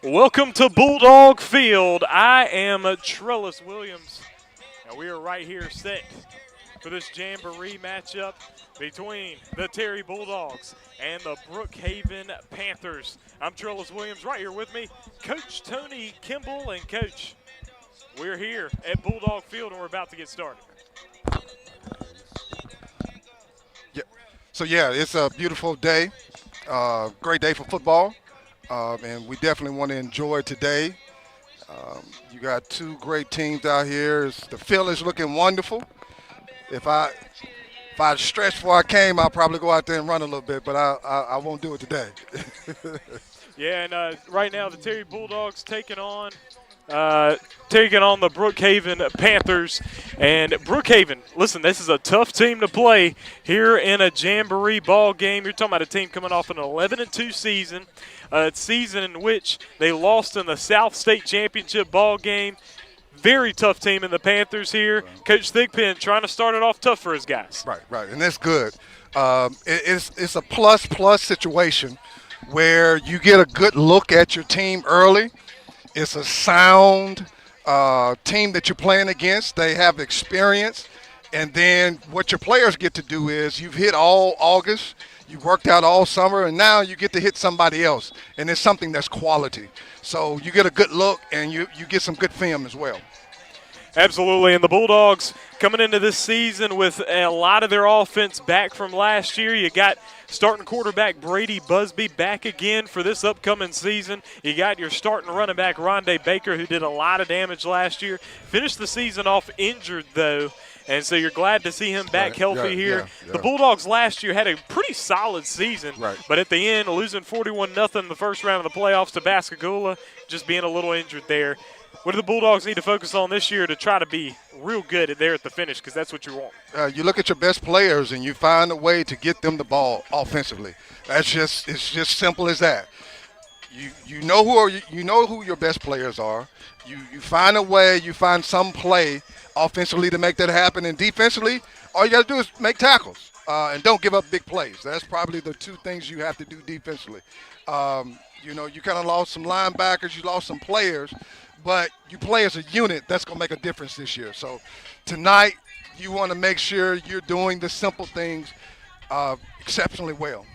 Welcome to Bulldog Field. I am Trellis Williams, and we are right here set for this Jamboree matchup between the Terry Bulldogs and the Brookhaven Panthers. I'm Trellis Williams. Right here with me, Coach Tony Kimball. And Coach, we're here at Bulldog Field, and we're about to get started. Yeah. So it's a beautiful day. Great day for football, and we definitely want to enjoy today. You got two great teams out here. The field is looking wonderful. If I if I stretched before I came, I'll probably go out there and run a little bit, but I won't do it today. Yeah, and right now the Terry Bulldogs taking on the Brookhaven Panthers. And Brookhaven, listen, this is a tough team to play here in a Jamboree ball game. You're talking about a team coming off an 11-2 season, a season in which they lost in the South State Championship ball game. Very tough team in the Panthers here. Coach Thigpen trying to start it off tough for his guys. Right, and that's good. It's a plus situation where you get a good look at your team early. It's a sound team that you're playing against. They have experience. And then what your players get to do is you've hit all August, you've worked out all summer, and now you get to hit somebody else. And it's something that's quality. So you get a good look, and you get some good film as well. Absolutely, and the Bulldogs coming into this season with a lot of their offense back from last year. You got starting quarterback Brady Busby back again for this upcoming season. You got your starting running back Rondé Baker, who did a lot of damage last year. Finished the season off injured, though, and so you're glad to see him back healthy here. Yeah. The Bulldogs last year had a pretty solid season, but at the end, losing 41-0 in the first round of the playoffs to Pascagoula, just being a little injured there. What do the Bulldogs need to focus on this year to try to be real good there at the finish, because that's what you want? You look at your best players and you find a way to get them the ball offensively. It's just simple as that. You know who your best players are. You find a way, you find some play offensively to make that happen, and defensively, all you got to do is make tackles and don't give up big plays. That's probably the two things you have to do defensively. You kind of lost some linebackers, you lost some players, but you play as a unit. That's going to make a difference this year. So tonight, you want to make sure you're doing the simple things exceptionally well.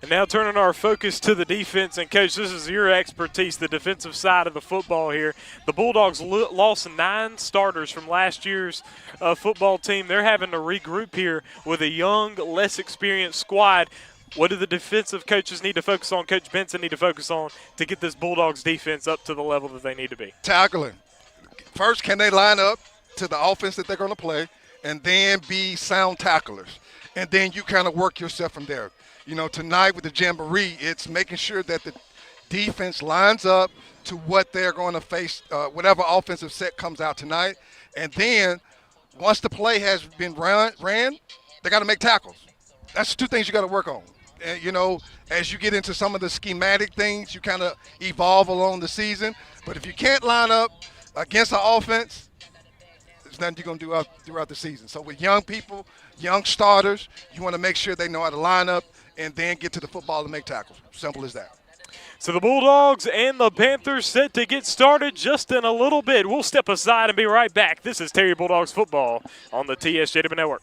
And now turning our focus to the defense. And, Coach, this is your expertise, the defensive side of the football here. The Bulldogs lost 9 starters from last year's football team. They're having to regroup here with a young, less experienced squad. What do the defensive coaches need to focus on, Coach Benson need to focus on to get this Bulldogs defense up to the level that they need to be? Tackling. First, can they line up to the offense that they're going to play, and then be sound tacklers? And then you kind of work yourself from there. Tonight with the Jamboree, it's making sure that the defense lines up to what they're going to face, whatever offensive set comes out tonight. And then once the play has been ran, they got to make tackles. That's the two things you got to work on. And, as you get into some of the schematic things, you kind of evolve along the season. But if you can't line up against an offense, there's nothing you're going to do throughout the season. So with young people, young starters, you want to make sure they know how to line up and then get to the football and make tackles. Simple as that. So the Bulldogs and the Panthers set to get started just in a little bit. We'll step aside and be right back. This is Terry Bulldogs football on the TSJW Network.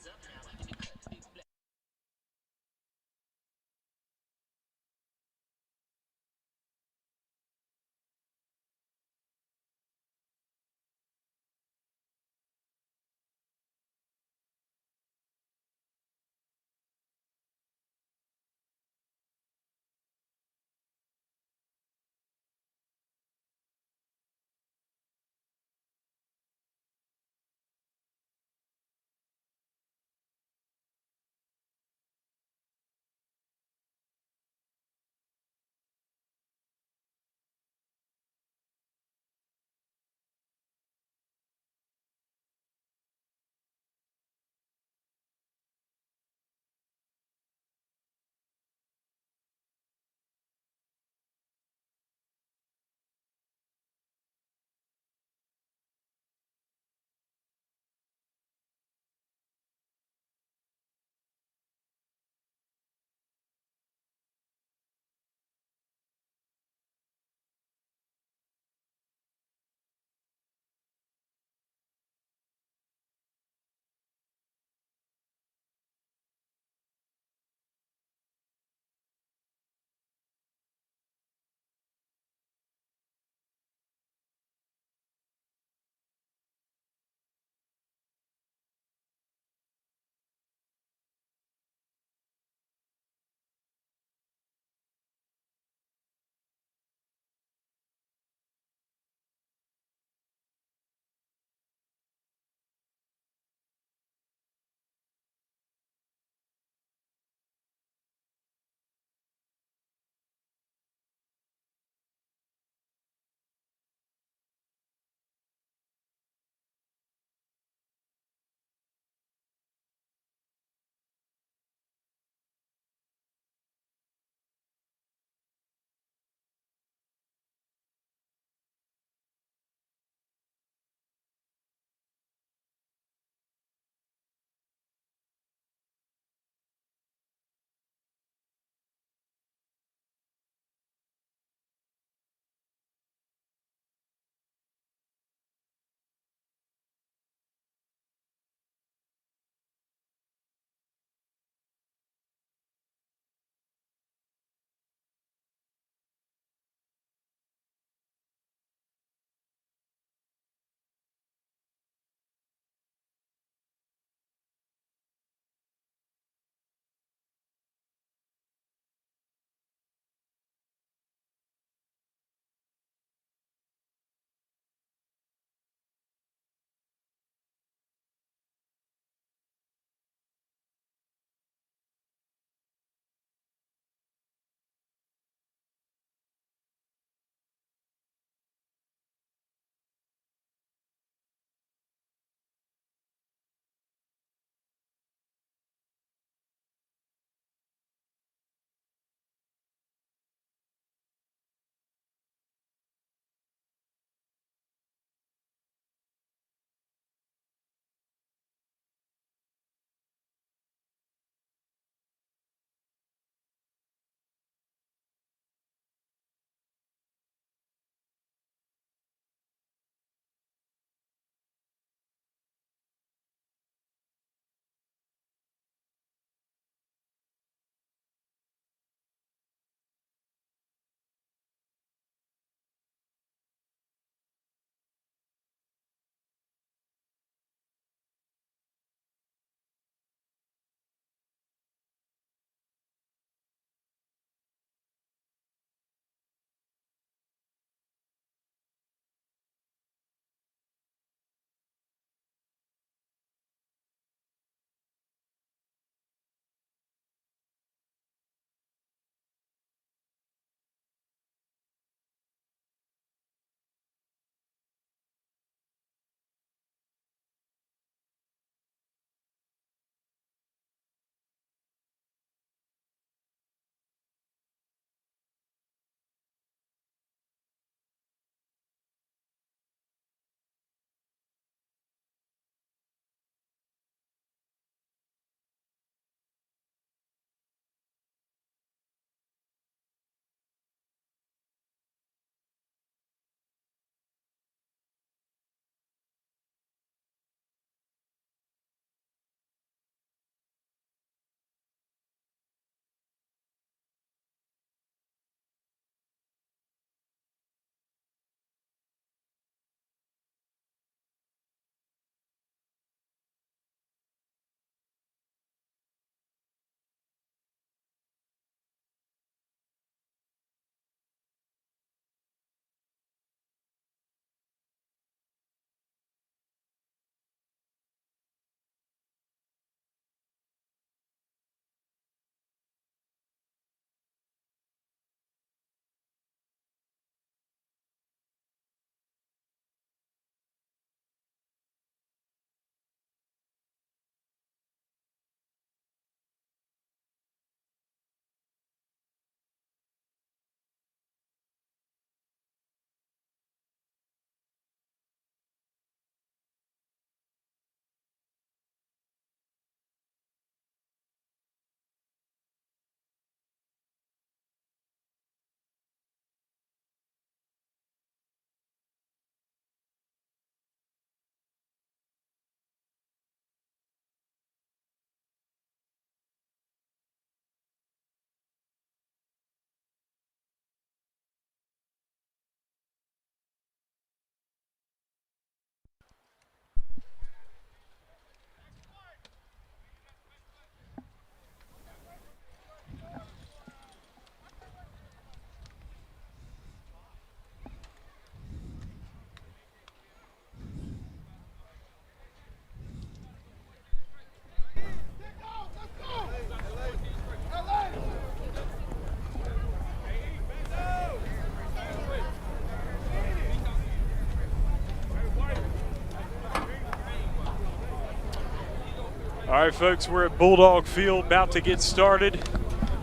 All right, folks, we're at Bulldog Field, about to get started.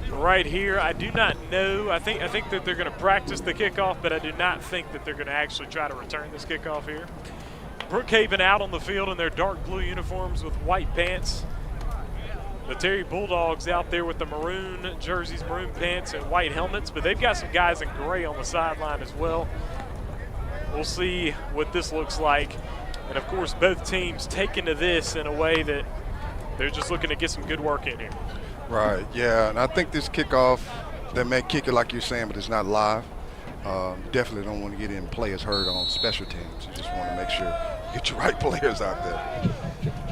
Right here, I do not know. I think that they're going to practice the kickoff, but I do not think that they're going to actually try to return this kickoff here. Brookhaven out on the field in their dark blue uniforms with white pants. The Terry Bulldogs out there with the maroon jerseys, maroon pants, and white helmets, but they've got some guys in gray on the sideline as well. We'll see what this looks like. And, of course, both teams taking to this in a way that they're just looking to get some good work in here. Right, yeah, and I think this kickoff, they may kick it like you're saying, but it's not live. Definitely don't want to get any players hurt on special teams. You just want to make sure you get your right players out there.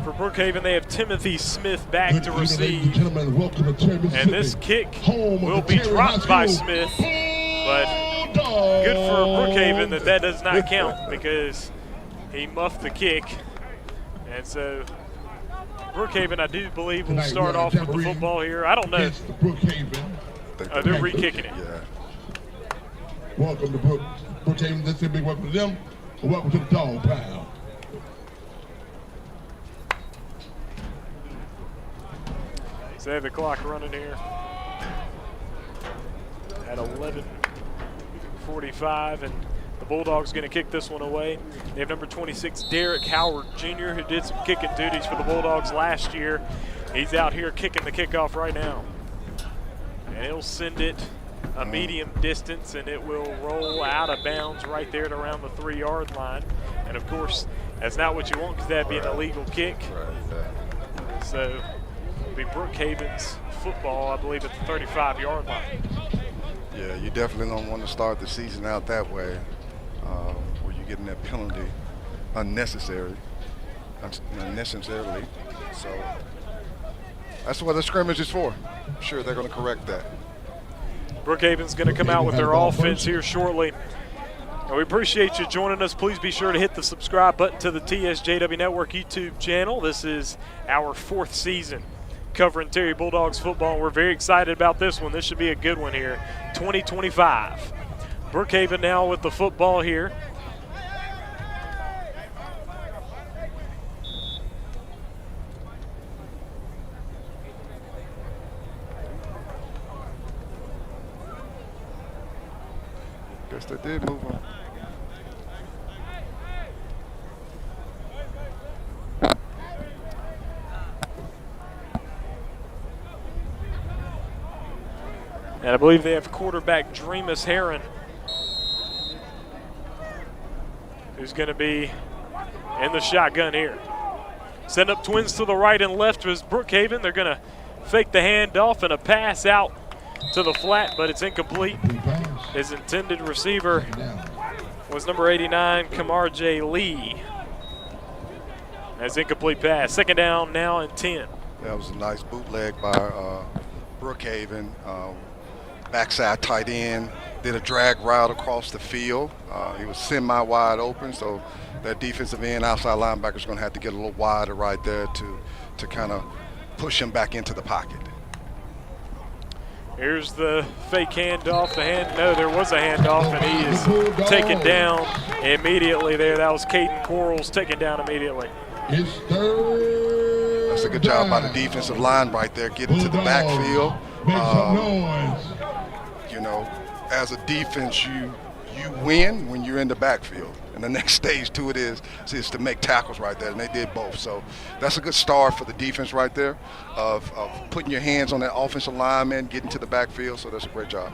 For Brookhaven, they have Timothy Smith back to receive. And this kick will be dropped by Smith, but good for Brookhaven that does not count because he muffed the kick. And so Brookhaven, I do believe, will start off with the football here. I don't know. They're re-kicking it. Yeah. Welcome to Brookhaven. Let's say big welcome to them. Welcome to the dog pound. So they have the clock running here at 11:45, and the Bulldogs going to kick this one away. They have number 26, Derek Howard Jr., who did some kicking duties for the Bulldogs last year. He's out here kicking the kickoff right now. And he'll send it a medium distance, and it will roll out of bounds right there at around the 3-yard line. And, of course, that's not what you want because that'd be an illegal kick. So it'll be Brookhaven's football, I believe, at the 35-yard line. Yeah, you definitely don't want to start the season out that way, where you're getting that penalty unnecessarily. So that's what the scrimmage is for. I'm sure they're going to correct that. Brookhaven's going to come out with their offense here shortly. And we appreciate you joining us. Please be sure to hit the subscribe button to the TSJW Network YouTube channel. This is our 4th season covering Terry Bulldogs football. We're very excited about this one. This should be a good one here. 2025. Brookhaven now with the football here. Guess they did move on. And I believe they have quarterback Dreamus Heron, who's going to be in the shotgun here. Send up twins to the right and left is Brookhaven. They're going to fake the handoff and a pass out to the flat, but it's incomplete. His intended receiver was number 89, Kamar J. Lee. That's incomplete pass. Second down now and 10. That was a nice bootleg by Brookhaven. Backside tight end, did a drag route across the field. He was semi-wide open, so that defensive end, outside linebacker is going to have to get a little wider right there to kind of push him back into the pocket. Here's the fake handoff. No, there was a handoff, and he is taken down immediately there. That was Caden Quarles taken down immediately. That's a good job by the defensive line right there, getting to the backfield. You know, as a defense, you win when you're in the backfield. And the next stage to it is to make tackles right there, and they did both. So that's a good start for the defense right there of putting your hands on that offensive lineman, getting to the backfield. So that's a great job.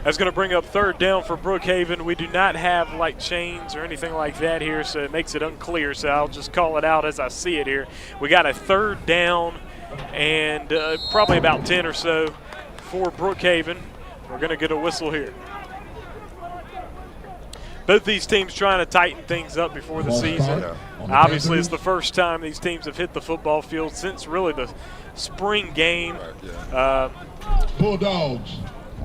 That's going to bring up third down for Brookhaven. We do not have like chains or anything like that here, so it makes it unclear. So I'll just call it out as I see it here. We got a third down and probably about 10 or so for Brookhaven. We're going to get a whistle here. Both these teams trying to tighten things up before the season. Obviously, it's the first time these teams have hit the football field since really the spring game. Bulldogs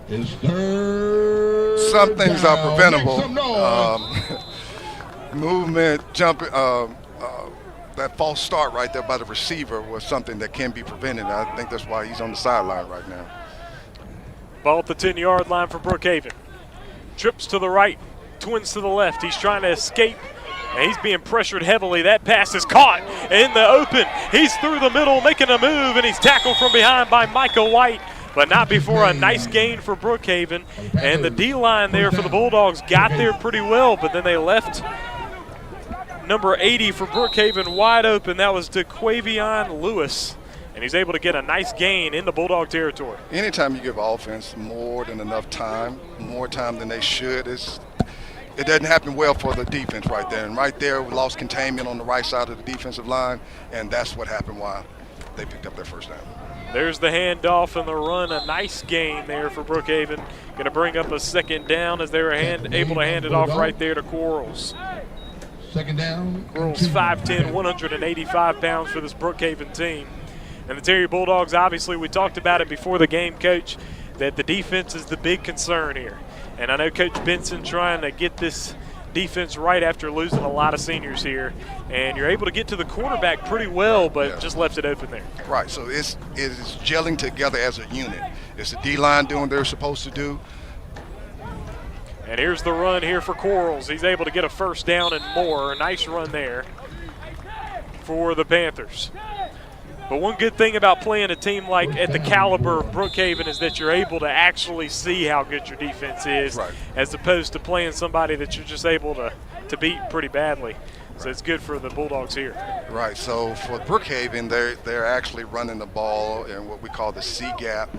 is third. Some things down. are preventable. Movement, jumping, that false start right there by the receiver was something that can be prevented. I think that's why he's on the sideline right now. Ball at the 10-yard line for Brookhaven. Trips to the right, twins to the left. He's trying to escape And he's being pressured heavily. That pass is caught in the open. He's through the middle making a move, and he's tackled from behind by Micah White, but not before a nice gain for Brookhaven. And the D-line there for the Bulldogs got there pretty well, but then they left number 80 for Brookhaven wide open. That was DeQuavion Lewis, and he's able to get a nice gain in the Bulldog territory. Anytime you give offense more than enough time, more time than they should, it doesn't happen well for the defense right there. And right there, we lost containment on the right side of the defensive line, and that's what happened why they picked up their first down. There's the handoff and the run. A nice gain there for Brookhaven. Going to bring up a second down as they were able to hand it off right there to Quarles. Second down. Quarles 5'10", 185 pounds for this Brookhaven team. And the Terry Bulldogs, obviously, we talked about it before the game, Coach, that the defense is the big concern here. And I know Coach Benson trying to get this defense right after losing a lot of seniors here. And you're able to get to the quarterback pretty well, but just left it open there. Right, so it is gelling together as a unit. It's the D-line doing what they're supposed to do. And here's the run here for Quarles. He's able to get a first down and more. A nice run there for the Panthers. But one good thing about playing a team like at the caliber of Brookhaven is that you're able to actually see how good your defense is, as opposed to playing somebody that you're just able to beat pretty badly. So it's good for the Bulldogs here. Right, so for Brookhaven, they're actually running the ball in what we call the C gap.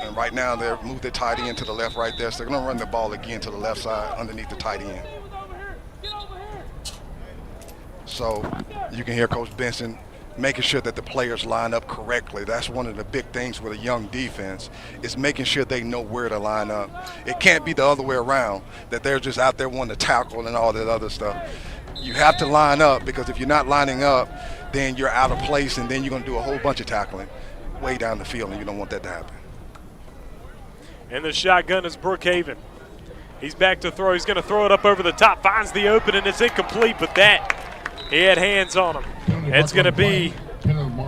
And right now they're moved their tight end to the left right there, so they're going to run the ball again to the left side underneath the tight end. So you can hear Coach Benson making sure that the players line up correctly. That's one of the big things with a young defense, is making sure they know where to line up. It can't be the other way around, that they're just out there wanting to tackle and all that other stuff. You have to line up, because if you're not lining up, then you're out of place, and then you're going to do a whole bunch of tackling way down the field, and you don't want that to happen. And the shotgun is Brookhaven. He's back to throw. He's going to throw it up over the top, finds the open, and it's incomplete, but that, he had hands on him. It's going to be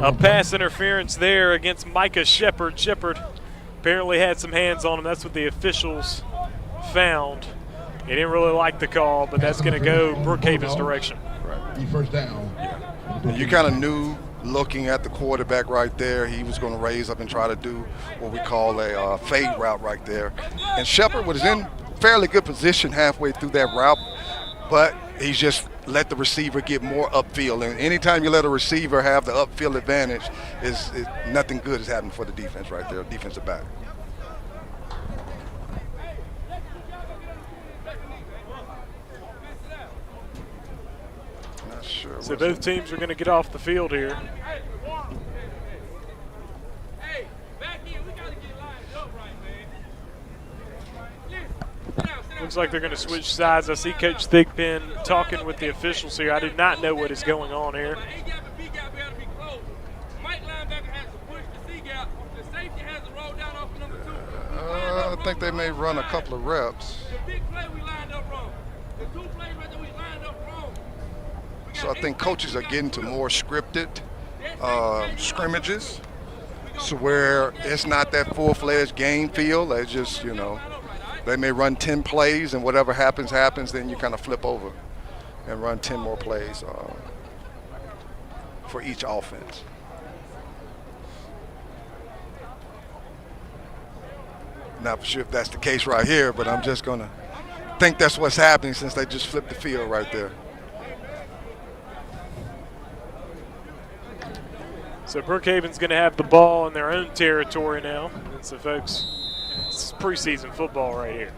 a pass interference there against Micah Shepard. Shepard apparently had some hands on him. That's what the officials found. He didn't really like the call, but that's going to go Brookhaven's direction. Right. First down. You kind of knew, looking at the quarterback right there, he was going to raise up and try to do what we call a fade route right there. And Shepard was in fairly good position halfway through that route, but he's just let the receiver get more upfield. And anytime you let a receiver have the upfield advantage, is nothing good is happening for the defense right there, defensive back. Not sure. So both teams are going to get off the field here. Looks like they're going to switch sides. I see Coach Thigpen talking with the officials here. I do not know what is going on here. I think they may run a couple of reps. So I think coaches are getting to more scripted scrimmages, so where it's not that full-fledged game feel. They just, they may run 10 plays, and whatever happens, then you kind of flip over and run 10 more plays for each offense. Not sure if that's the case right here, but I'm just going to think that's what's happening since they just flipped the field right there. So Brookhaven's going to have the ball in their own territory now. And so, folks, this is preseason football right here.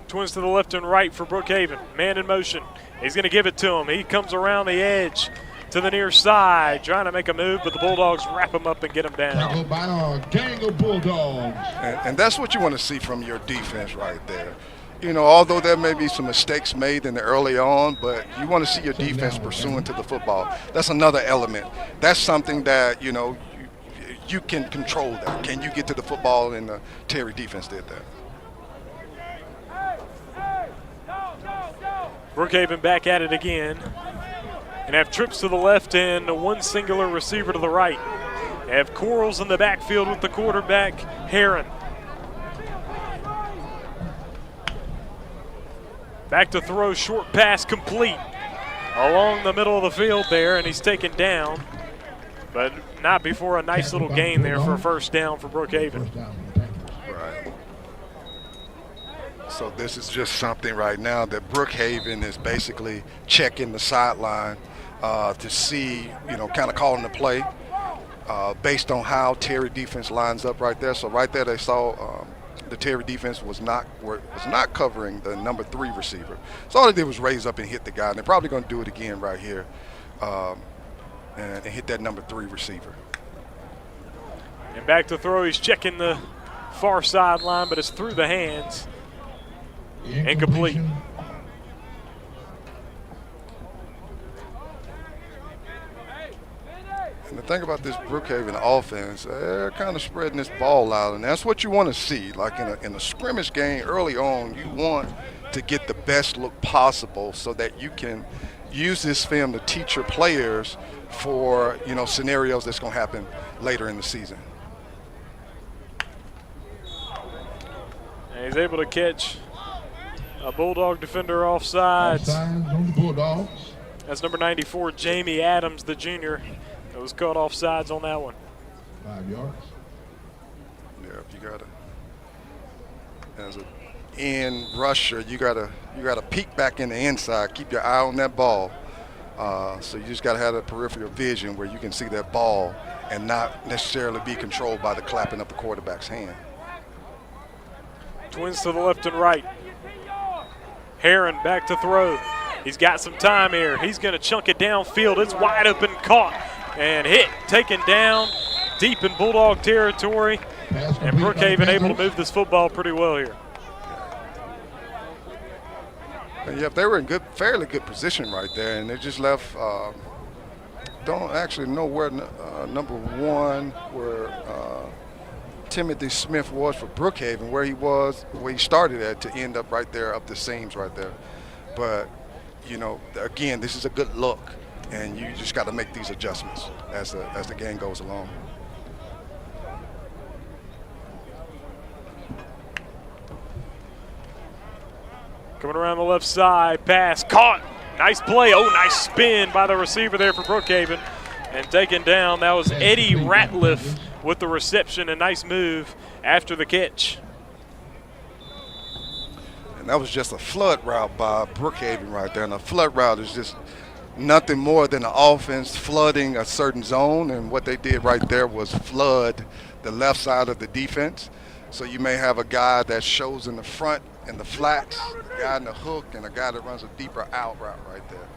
Twins to the left and right for Brookhaven. Man in motion. He's going to give it to him. He comes around the edge to the near side, trying to make a move, but the Bulldogs wrap him up and get him down. Tackled by a gang of Bulldogs. And that's what you want to see from your defense right there. Although there may be some mistakes made in the early on, but you want to see your defense pursuing to the football. That's another element. That's something that, you can control that. Can you get to the football? And the Terry defense did that. Brookhaven back at it again. And have trips to the left and one singular receiver to the right. They have Corals in the backfield with the quarterback, Heron. Back to throw, short pass complete along the middle of the field there, and he's taken down, but not before a nice little gain there for a first down for Brookhaven. Right. So this is just something right now that Brookhaven is basically checking the sideline to see, kind of calling the play based on how Terry defense lines up right there. So right there they saw the Terry defense was not covering the number 3 receiver. So all they did was raise up and hit the guy, and they're probably going to do it again right here and hit that number 3 receiver. And back to throw, he's checking the far sideline, but it's through the hands. Incomplete. And the thing about this Brookhaven offense, they're kind of spreading this ball out, and that's what you want to see. Like in a scrimmage game early on, you want to get the best look possible so that you can use this film to teach your players for scenarios that's going to happen later in the season. And he's able to catch a Bulldog defender offsides. Offsides on the Bulldogs. That's number 94, Jamie Adams, the junior. It was caught offsides on that one. 5 yards. Yeah, you gotta, as an end rusher, you gotta peek back in the inside, keep your eye on that ball. So you just gotta have that peripheral vision where you can see that ball and not necessarily be controlled by the clapping of the quarterback's hand. Twins to the left and right. Heron back to throw. He's got some time here. He's going to chunk it downfield. It's wide open, caught and hit, taken down deep in Bulldog territory. And Brookhaven able to move this football pretty well here. And yeah, they were in fairly good position right there, and they just left. Don't actually know where number 1, where Timothy Smith was for Brookhaven, where he started at to end up right there up the seams right there. But again, this is a good look, and you just got to make these adjustments as the game goes along. Coming around the left side, pass caught. Nice play. Oh, nice spin by the receiver there for Brookhaven. And taken down. That was Eddie Ratliff with the reception. A nice move after the catch. And that was just a flood route by Brookhaven right there. And a flood route is just nothing more than the offense flooding a certain zone. And what they did right there was flood the left side of the defense. So you may have a guy that shows in the front in the flats, a guy in the hook, and a guy that runs a deeper out route right there.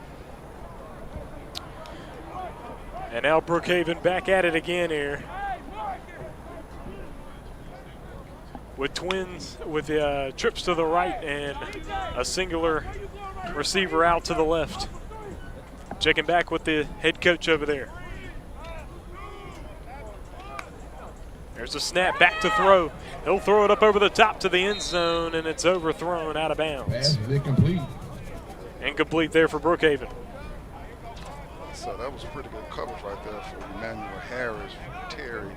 And now Brookhaven back at it again here. With twins, with trips to the right and a singular receiver out to the left. Checking back with the head coach over there. There's a snap, back to throw. He'll throw it up over the top to the end zone, and it's overthrown out of bounds. Pass is incomplete. Incomplete there for Brookhaven. So that was pretty good coverage right there for Emmanuel Harris, Terry.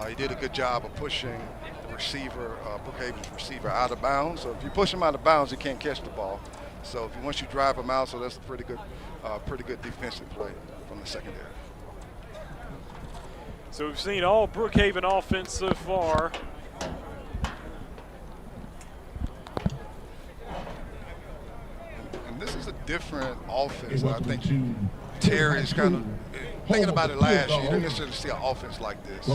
He did a good job of pushing the receiver, Brookhaven's receiver, out of bounds. So if you push him out of bounds, he can't catch the ball. So once you drive him out, so that's a pretty good defensive play from the secondary. So we've seen all Brookhaven offense so far. And this is a different offense. I think Terry's kind of thinking about it last year. You didn't necessarily see an offense like this.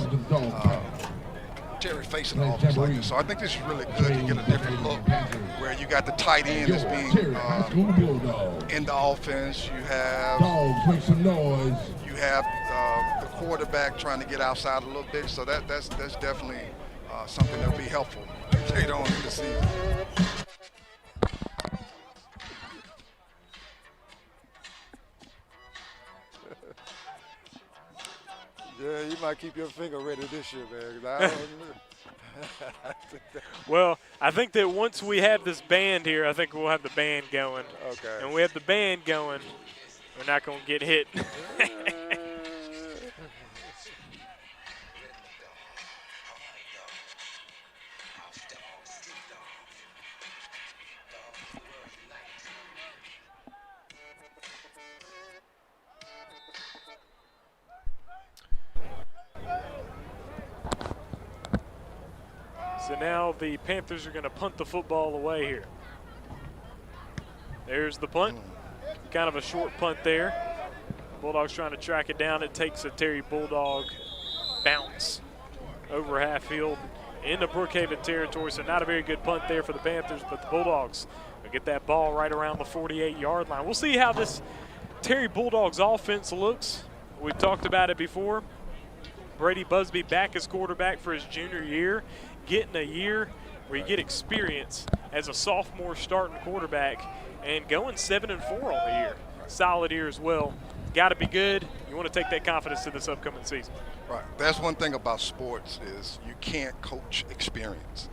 Terry facing an offense like this. So I think this is really good. You get a different look where you got the tight end that's being in the offense. You have you have the quarterback trying to get outside a little bit. So that's definitely something that'll be helpful later on in the season. Yeah, you might keep your finger ready this year, man. Well, I think that once we have this band here, I think we'll have the band going. Okay. And we have the band going, we're not going to get hit. So now the Panthers are going to punt the football away here. There's the punt. Kind of a short punt there. Bulldogs trying to track it down. It takes a Terry Bulldog bounce over half field into Brookhaven territory. So not a very good punt there for the Panthers, but the Bulldogs will get that ball right around the 48-yard line. We'll see how this Terry Bulldogs offense looks. We've talked about it before. Brady Busby back as quarterback for his junior year, getting a year where you get experience as a sophomore starting quarterback and going 7-4 on the year. Solid year as well. Got to be good. You want to take that confidence to this upcoming season. Right. That's one thing about sports is you can't coach experience.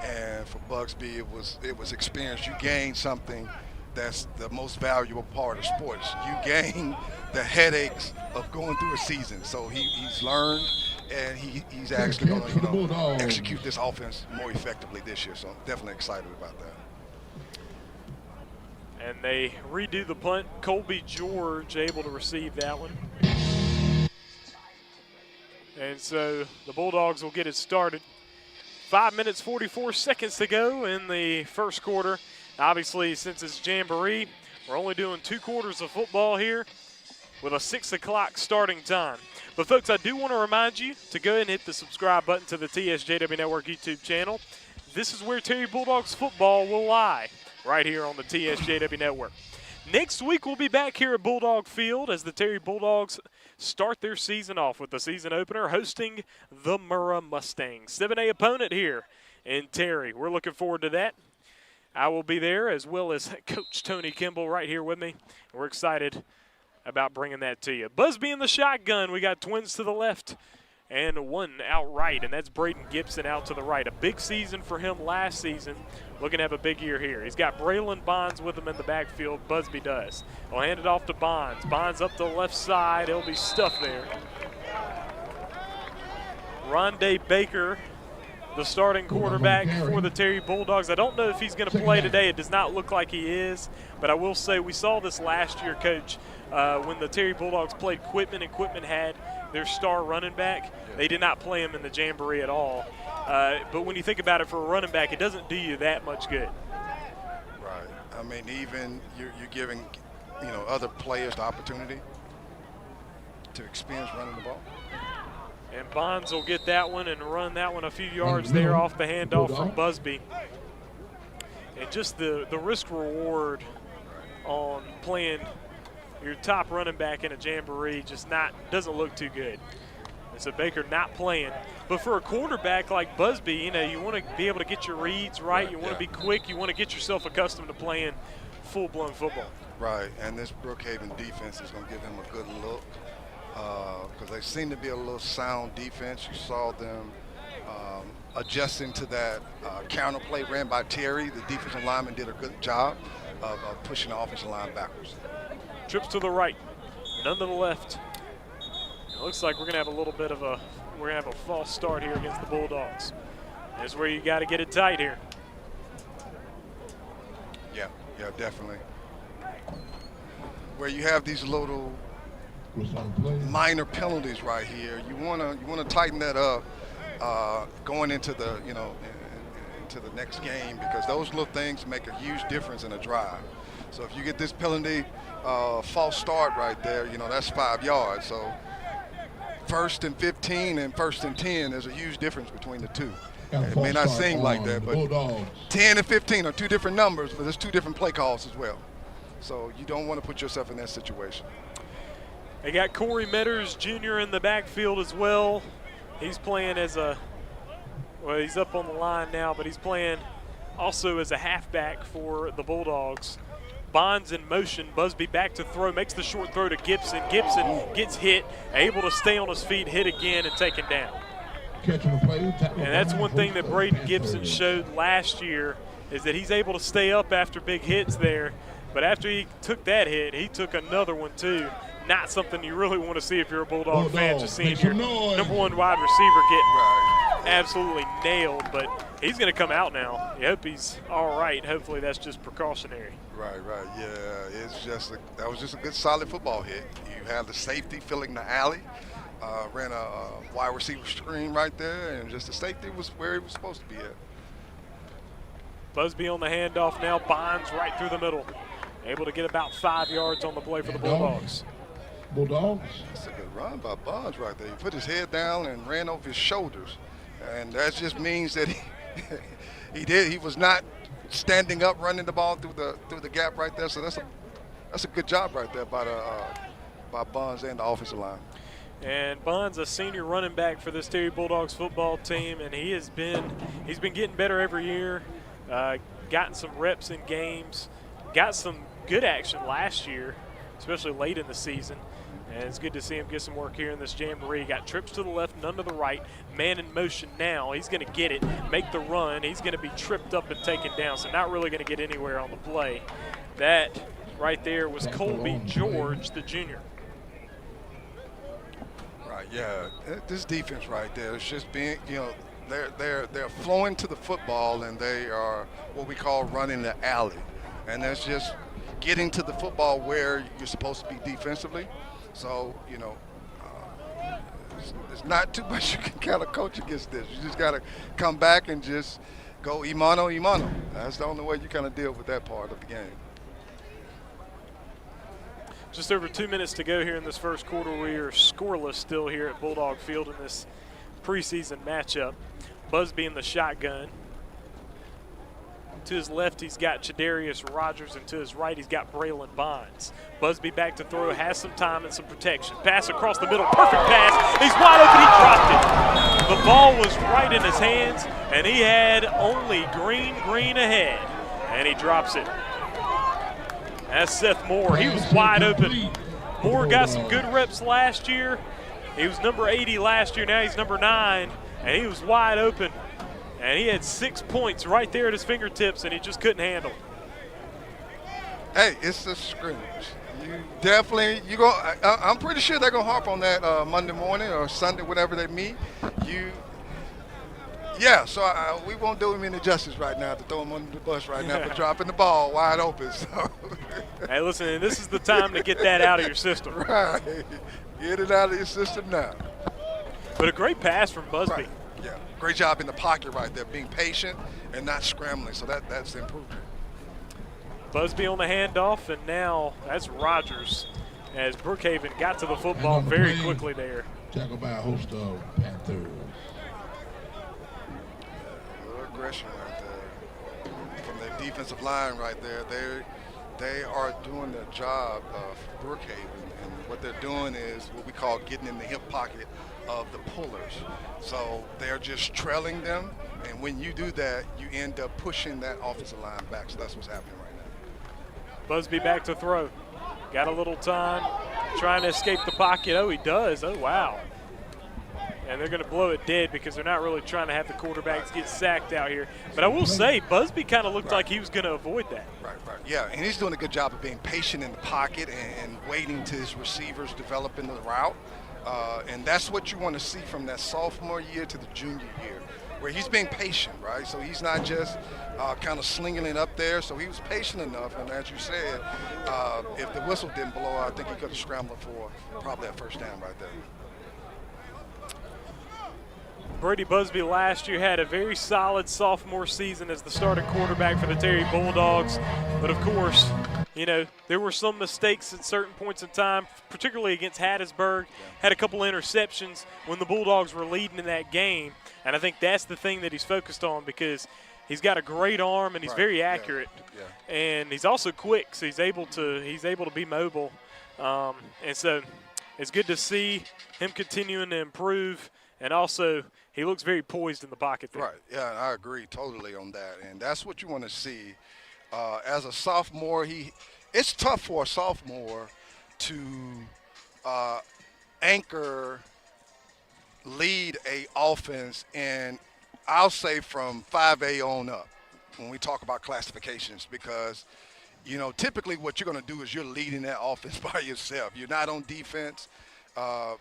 And for Busby, it was experience. You gain something that's the most valuable part of sports. You gain the headaches of going through a season. So he's learned, and he's actually going to execute this offense more effectively this year. So I'm definitely excited about that. And they redo the punt. Colby George able to receive that one. And so the Bulldogs will get it started. 5 minutes, 44 seconds to go in the first quarter. Obviously, since it's Jamboree, we're only doing 2 quarters of football here with a 6 o'clock starting time. But, folks, I do want to remind you to go ahead and hit the subscribe button to the TSJW Network YouTube channel. This is where Terry Bulldogs football will lie, right here on the TSJW Network. Next week, we'll be back here at Bulldog Field as the Terry Bulldogs start their season off with the season opener hosting the Murrah Mustangs. 7A opponent here in Terry. We're looking forward to that. I will be there, as well as Coach Tony Kimball right here with me. We're excited about bringing that to you. Busby in the shotgun. We got twins to the left and one out right, and that's Braden Gibson out to the right. A big season for him last season. Looking to have a big year here. He's got Braylon Bonds with him in the backfield. Busby does. We'll hand it off to Bonds. Bonds up the left side. It'll be stuffed there. Rondé Baker, the starting quarterback for the Terry Bulldogs. I don't know if he's going to play today. It does not look like he is. But I will say we saw this last year, Coach, when the Terry Bulldogs played Quitman, and Quitman had their star running back. They did not play him in the Jamboree at all. But when you think about it, for a running back, it doesn't do you that much good. Right. I mean, even you're giving, other players the opportunity to experience running the ball. And Bonds will get that one and run that one a few yards there off the handoff from Busby. And just the risk reward on playing your top running back in a Jamboree doesn't look too good. And so Baker not playing. But for a quarterback like Busby, you want to be able to get your reads right. You want to be quick. You want to get yourself accustomed to playing full-blown football. Right, and this Brookhaven defense is going to give him a good look because they seem to be a little sound defense. You saw them adjusting to that counter play ran by Terry. The defensive lineman did a good job of pushing the offensive line backwards. Trips to the right, none to the left. It looks like we're going to have a little bit of a false start here against the Bulldogs. That's where you got to get it tight here. Yeah, definitely. Where you have these little minor penalties right here, you want to tighten that up going into the into the next game, because those little things make a huge difference in a drive. So if you get this penalty, false start right there, that's 5 yards. So 1st and 15 and 1st and 10, there's a huge difference between the two. It may not seem like that, but 10 and 15 are 2 different numbers, but there's 2 different play calls as well. So you don't want to put yourself in that situation. They got Corey Metters Jr. in the backfield as well. He's playing he's up on the line now, but he's playing also as a halfback for the Bulldogs. Bonds in motion. Busby back to throw, makes the short throw to Gibson. Gibson gets hit, able to stay on his feet, hit again, and taken down. And that's one thing that Braden Gibson showed last year, is that he's able to stay up after big hits there. But after he took that hit, he took another one too. Not something you really want to see if you're a Bulldog fan, just seeing your number 1 wide receiver get absolutely nailed. But he's going to come out now. You hope he's all right. Hopefully that's just precautionary. Right. Yeah, that was just a good solid football hit. You have the safety filling the alley, ran a wide receiver screen right there, and just the safety was where he was supposed to be at. Busby on the handoff now. Bonds right through the middle. Able to get about 5 yards on the play for the Bulldogs. Bulldogs. That's a good run by Bonds right there. He put his head down and ran over his shoulders. And that just means that he was not standing up running the ball through the gap right there. So that's a good job right there by Bonds and the offensive line. And Bonds, a senior running back for this Terry Bulldogs football team, and he's been getting better every year. Gotten some reps in games, got some good action last year, especially late in the season. And it's good to see him get some work here in this Jamboree. Got trips to the left, none to the right. Man in motion now. He's going to get it, make the run. He's going to be tripped up and taken down, so not really going to get anywhere on the play. That right there was Colby George, the junior. Right, yeah. This defense right there is just being, they're flowing to the football, and they are what we call running the alley. And that's just getting to the football where you're supposed to be defensively. So, there's not too much you can kind of coach against this. You just got to come back and just go imano. That's the only way you kind of deal with that part of the game. Just over 2 minutes to go here in this first quarter. We are scoreless still here at Bulldog Field in this preseason matchup. Busby in the shotgun. To his left, he's got Chadarius Rogers, and to his right, he's got Braylon Bonds. Busby back to throw, has some time and some protection. Pass across the middle, perfect pass. He's wide open, he dropped it. The ball was right in his hands, and he had only green ahead, and he drops it. That's Seth Moore. He was wide open. Moore got some good reps last year. He was number 80 last year. Now he's number 9, and he was wide open. And he had 6 points right there at his fingertips, and he just couldn't handle. Hey, it's a scrimmage. I'm pretty sure they're gonna harp on that Monday morning or Sunday, whenever they meet. So we won't do him any justice right now to throw him under the bus right now for dropping the ball wide open. So. Hey, listen, this is the time to get that out of your system. Right, get it out of your system now. But a great pass from Busby. Right. Yeah, great job in the pocket right there, being patient and not scrambling. So that's the improvement. Busby on the handoff, and now that's Rogers as Brookhaven got to the football very quickly there. Tackled by a host of Panthers. A little aggression right there from their defensive line right there. They are doing their job of Brookhaven, and what they're doing is what we call getting in the hip pocket of the pullers. So they're just trailing them, and when you do that, you end up pushing that offensive line back. So that's what's happening right now. Busby back to throw. Got a little time, trying to escape the pocket. Oh, he does. Oh, wow. And they're going to blow it dead because they're not really trying to have the quarterbacks get sacked out here. But I will say, Busby kind of looked like he was going to avoid that. Right. Yeah, and he's doing a good job of being patient in the pocket and waiting till his receivers develop into the route. And that's what you want to see from that sophomore year to the junior year, where he's being patient, right? So he's not just kind of slinging it up there. So he was patient enough, and as you said, if the whistle didn't blow, I think he could have scrambled for probably that first down right there. Brady Busby last year had a very solid sophomore season as the starting quarterback for the Terry Bulldogs. But, of course, there were some mistakes at certain points in time, particularly against Hattiesburg. Had a couple interceptions when the Bulldogs were leading in that game. And I think that's the thing that he's focused on because he's got a great arm and he's very accurate. Yeah. And he's also quick, so he's able to be mobile. And so it's good to see him continuing to improve. And also, he looks very poised in the pocket there. Right, yeah, I agree totally on that. And that's what you want to see. As a sophomore, it's tough for a sophomore to lead a offense, and I'll say from 5A on up when we talk about classifications, because typically what you're going to do is you're leading that offense by yourself. You're not on defense. I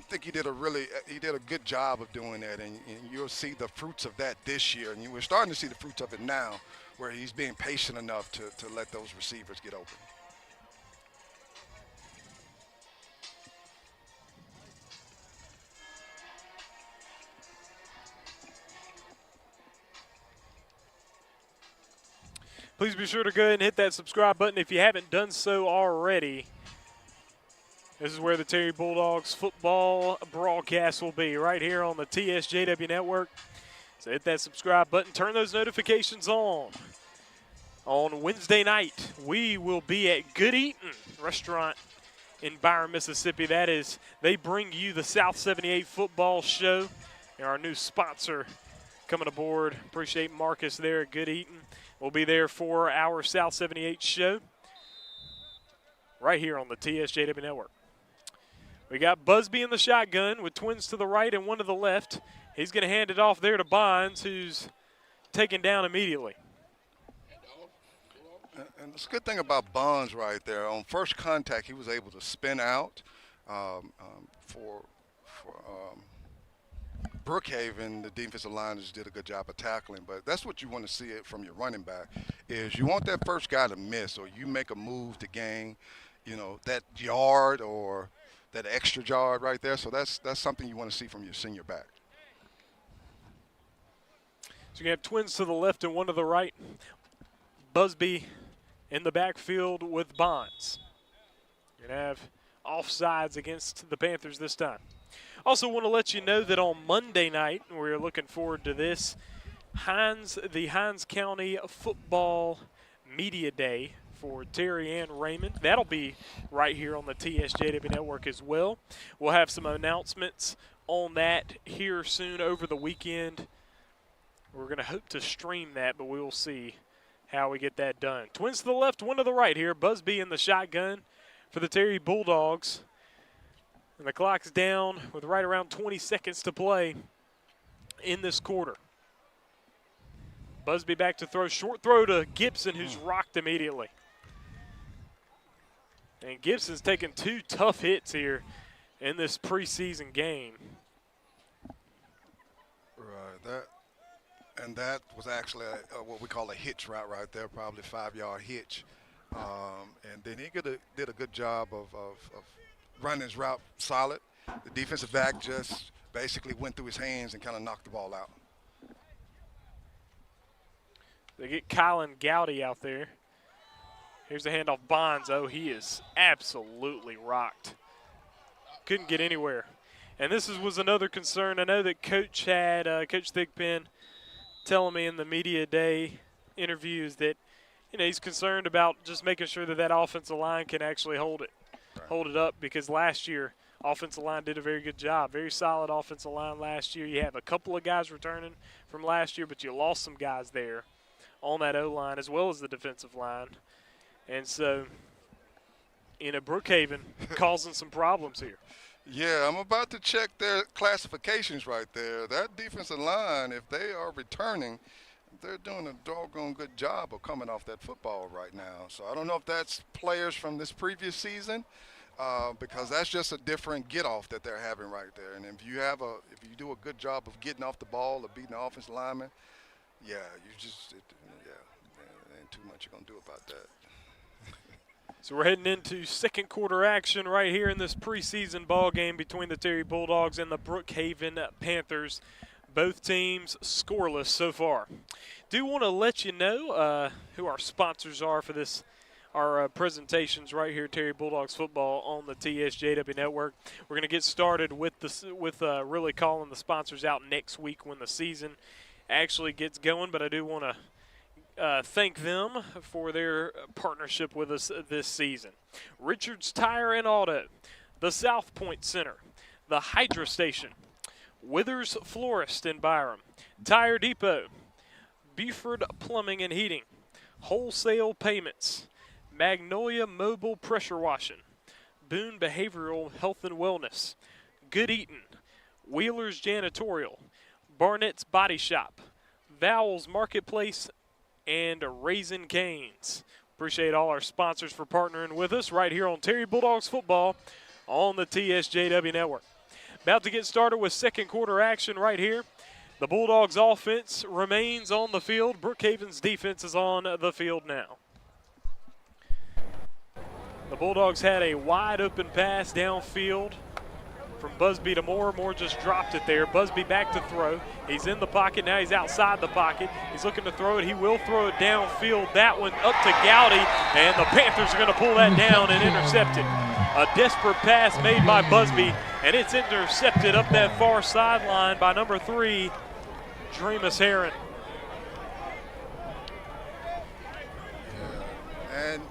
think he did a good job of doing that, and you'll see the fruits of that this year. And we're starting to see the fruits of it now, where he's being patient enough to let those receivers get open. Please be sure to go ahead and hit that subscribe button if you haven't done so already. This is where the Terry Bulldogs football broadcast will be, right here on the TSJW Network. So hit that subscribe button, turn those notifications on. On Wednesday night, we will be at Good Eatin' Restaurant in Byron, Mississippi. That is, they bring you the South 78 football show. And our new sponsor coming aboard. Appreciate Marcus there at Good Eatin'. We'll be there for our South 78 show right here on the TSJW Network. We got Busby in the shotgun with twins to the right and one to the left. He's going to hand it off there to Bonds, who's taken down immediately. And it's a good thing about Bonds right there. On first contact, he was able to spin out. For Brookhaven, the defensive line just did a good job of tackling. But that's what you want to see it from your running back, is you want that first guy to miss, or you make a move to gain, that yard or that extra yard right there. So that's something you want to see from your senior back. So you have twins to the left and one to the right. Busby in the backfield with Bonds. You're going to have offsides against the Panthers this time. Also want to let you know that on Monday night, we're looking forward to this, the Hinds County Football Media Day for Terry and Raymond. That'll be right here on the TSJW Network as well. We'll have some announcements on that here soon over the weekend. We're going to hope to stream that, but we will see how we get that done. Twins to the left, one to the right here. Busby in the shotgun for the Terry Bulldogs. And the clock's down with right around 20 seconds to play in this quarter. Busby back to throw. Short throw to Gibson, who's rocked immediately. And Gibson's taken two tough hits here in this preseason game. Right, that was actually what we call a hitch route right there, probably 5-yard hitch. And then he did a good job of running his route solid. The defensive back just basically went through his hands and kind of knocked the ball out. They get Colin Gowdy out there. Here's the handoff, Bonds. Oh, he is absolutely rocked. Couldn't get anywhere. And this was another concern. I know that Coach had, Coach Thigpen telling me in the media day interviews that, he's concerned about just making sure that offensive line can actually hold it up, because last year offensive line did a very good job. Very solid offensive line last year. You have a couple of guys returning from last year, but you lost some guys there on that O-line as well as the defensive line. And so, Brookhaven causing some problems here. Yeah, I'm about to check their classifications right there. That defensive line, if they are returning, they're doing a doggone good job of coming off that football right now. So I don't know if that's players from this previous season, because that's just a different get-off that they're having right there. And if you do a good job of getting off the ball or beating the offensive lineman, ain't too much you're going to do about that. So we're heading into second quarter action right here in this preseason ball game between the Terry Bulldogs and the Brookhaven Panthers. Both teams scoreless so far. Do want to let you know who our sponsors are for our presentations right here, Terry Bulldogs football on the TSJW Network. We're going to get started with really calling the sponsors out next week when the season actually gets going, but I do want to thank them for their partnership with us this season. Richards Tire and Auto, the South Point Center, the Hydra Station, Withers Florist in Byram, Tire Depot, Buford Plumbing and Heating, Wholesale Payments, Magnolia Mobile Pressure Washing, Boone Behavioral Health and Wellness, Good Eatin', Wheeler's Janitorial, Barnett's Body Shop, Vowels Marketplace, and Raisin Canes. Appreciate all our sponsors for partnering with us right here on Terry Bulldogs football on the TSJW Network. About to get started with second quarter action right here. The Bulldogs offense remains on the field. Brookhaven's defense is on the field now. The Bulldogs had a wide open pass downfield from Busby to Moore. Moore just dropped it there. Busby back to throw. He's in the pocket. Now he's outside the pocket. He's looking to throw it. He will throw it downfield. That one up to Gowdy, and the Panthers are going to pull that down and intercept it. A desperate pass made by Busby, and it's intercepted up that far sideline by number 3, Dreamus Heron. Yeah. And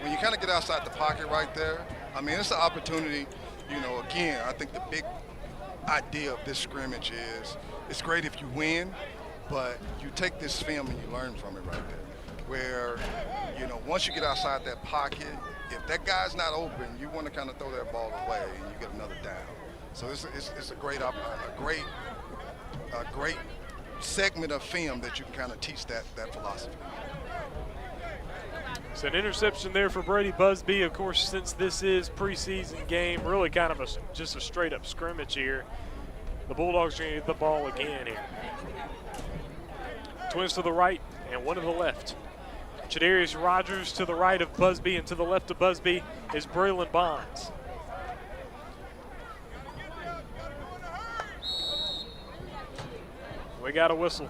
when you kind of get outside the pocket right there, I mean, it's an opportunity. You know, again, I think the big idea of this scrimmage is it's great if you win, but you take this film and you learn from it right there. Where, you know, once you get outside that pocket, if that guy's not open, you want to kind of throw that ball away and you get another down. So it's a great segment of film that you can kind of teach that philosophy. So an interception there for Brady Busby. Of course, since this is preseason game, really kind of just a straight up scrimmage here. The Bulldogs are going to get the ball again here. Twins to the right and one to the left. Chadarius Rogers to the right of Busby, and to the left of Busby is Braylon Bonds. We got a whistle.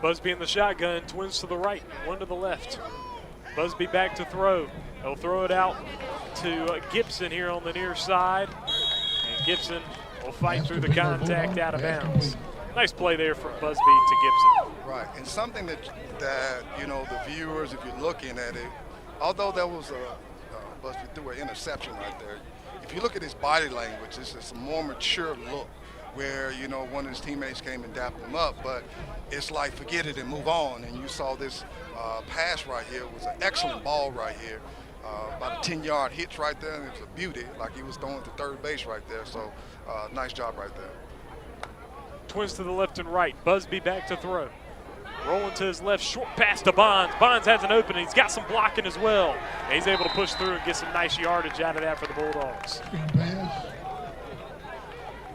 Busby in the shotgun, twins to the right, one to the left. Busby back to throw. He'll throw it out to Gibson here on the near side. And Gibson will fight through the contact out of bounds. Nice play there from Busby to Gibson. Right, and something that you know, the viewers, if you're looking at it, although that was Busby threw an interception right there, if you look at his body language, it's a more mature look where, you know, one of his teammates came and dapped him up, but it's like forget it and move on. And you saw this pass right here. It was an excellent ball right here. About a 10-yard hitch right there, and it was a beauty, like he was throwing to third base right there. So nice job right there. Twins to the left and right. Busby back to throw. Rolling to his left, short pass to Bonds. Bonds has an opening. He's got some blocking as well. And he's able to push through and get some nice yardage out of that for the Bulldogs.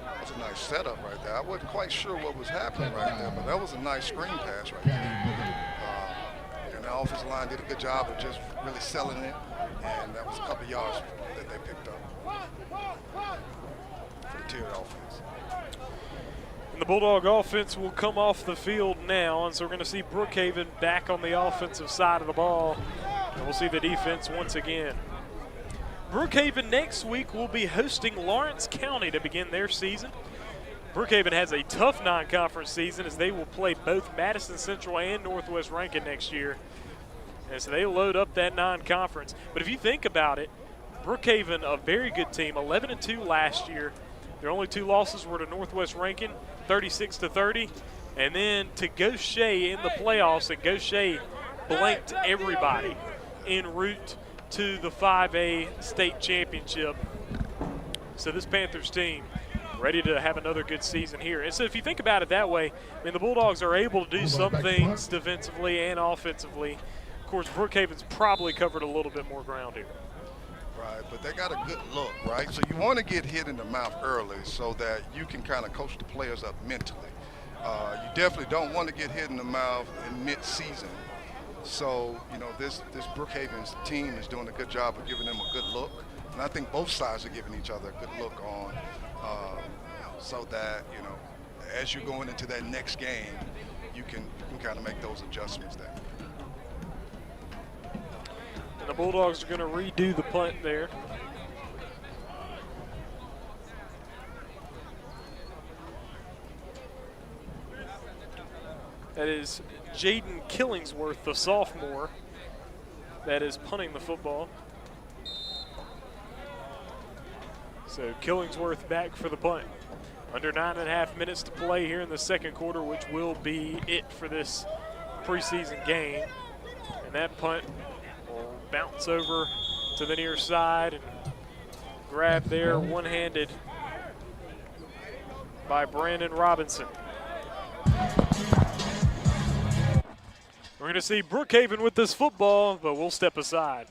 That's a nice setup right there. I wasn't quite sure what was happening right there, but that was a nice screen pass right there. And the offensive line did a good job of just really selling it, and that was a couple yards that they picked up for the Terry offense. And the Bulldog offense will come off the field now, and so we're going to see Brookhaven back on the offensive side of the ball, and we'll see the defense once again. Brookhaven next week will be hosting Lawrence County to begin their season. Brookhaven has a tough non-conference season as they will play both Madison Central and Northwest Rankin next year. And so they load up that non-conference. But if you think about it, Brookhaven, a very good team, 11-2 last year. Their only 2 losses were to Northwest Rankin, 36-30. And then to Gaucher in the playoffs, and Gaucher blanked everybody en route to the 5A state championship. So this Panthers team ready to have another good season here. And so if you think about it that way, I mean, the Bulldogs are able to do some things defensively and offensively. Of course, Brookhaven's probably covered a little bit more ground here. Right, but they got a good look, right? So you want to get hit in the mouth early so that you can kind of coach the players up mentally. You definitely don't want to get hit in the mouth in mid-season. So, you know, this Brookhaven's team is doing a good job of giving them a good look. And I think both sides are giving each other a good look on so that, you know, as you're going into that next game, you can kind of make those adjustments there. And the Bulldogs are going to redo the punt there. That is Jaden Killingsworth, the sophomore, that is punting the football. So Killingsworth back for the punt. Under 9.5 minutes to play here in the second quarter, which will be it for this preseason game. And that punt will bounce over to the near side and grab there one-handed by Brandon Robinson. We're going to see Brookhaven with this football, but we'll step aside.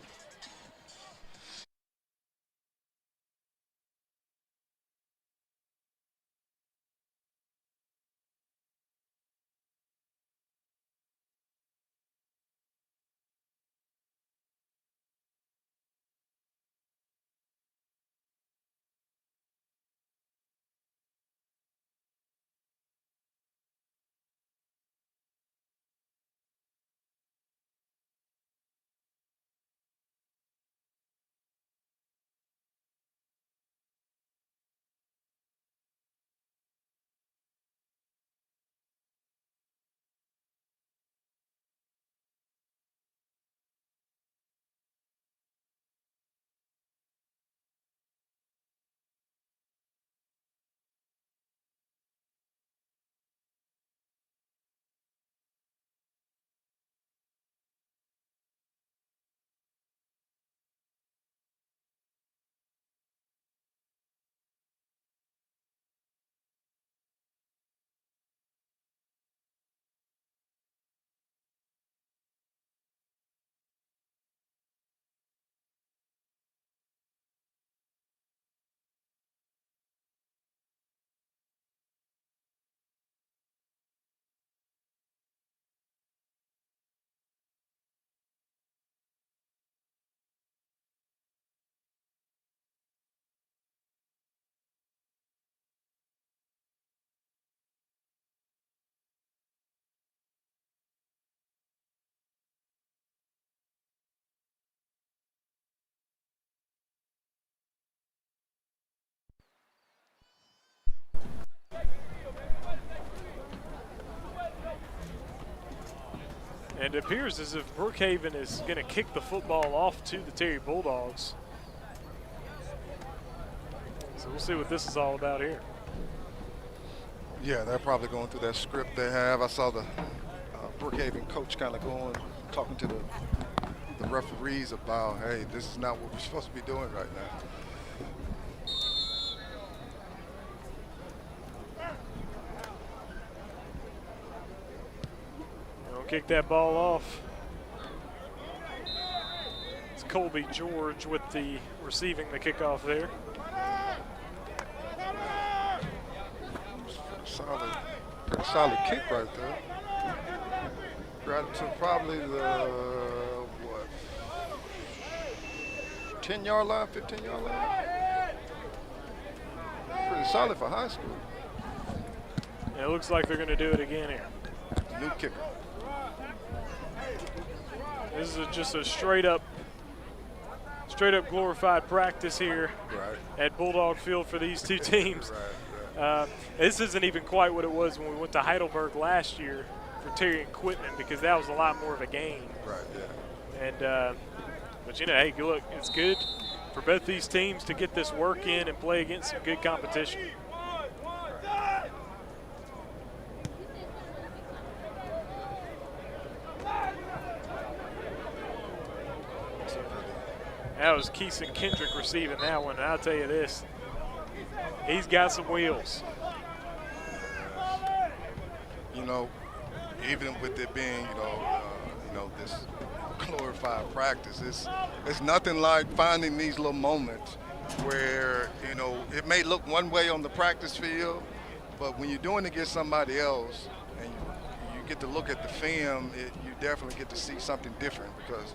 And it appears as if Brookhaven is going to kick the football off to the Terry Bulldogs. So we'll see what this is all about here. Yeah, they're probably going through that script they have. I saw the Brookhaven coach kind of talking to the referees about, hey, this is not what we're supposed to be doing right now. Kick that ball off. It's Colby George with the receiving the kickoff there. Pretty solid kick right there. Right to probably the 10-yard line, 15-yard line. Pretty solid for high school. And it looks like they're going to do it again here. New kicker. This is just a straight up glorified practice here at Bulldog Field for these two teams. This isn't even quite what it was when we went to Heidelberg last year for Terry and Quitman, because that was a lot more of a game. And but you know, hey, look, it's good for both these teams to get this work in and play against some good competition. That was Keeson Kendrick receiving that one. And I'll tell you this, he's got some wheels. You know, even with it being, this glorified practice, it's nothing like finding these little moments where, you know, it may look one way on the practice field, but when you're doing it against somebody else and you get to look at the film, you definitely get to see something different, because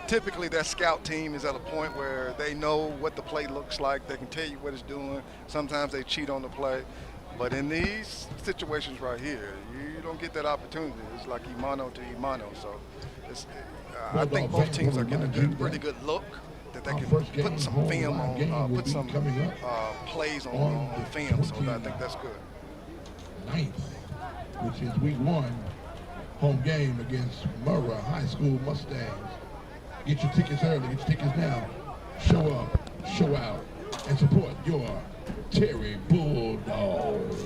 typically that scout team is at a point where they know what the play looks like. They can tell you what it's doing. Sometimes they cheat on the play. But in these situations right here, you don't get that opportunity. It's like Imano to Imano. So I think both teams are getting a pretty good look that they can put some film on, put some plays on film. So I think that's good. 9th, which is week 1, home game against Murrah High School Mustangs. Get your tickets early, get your tickets now. Show up, show out, and support your Terry Bulldogs.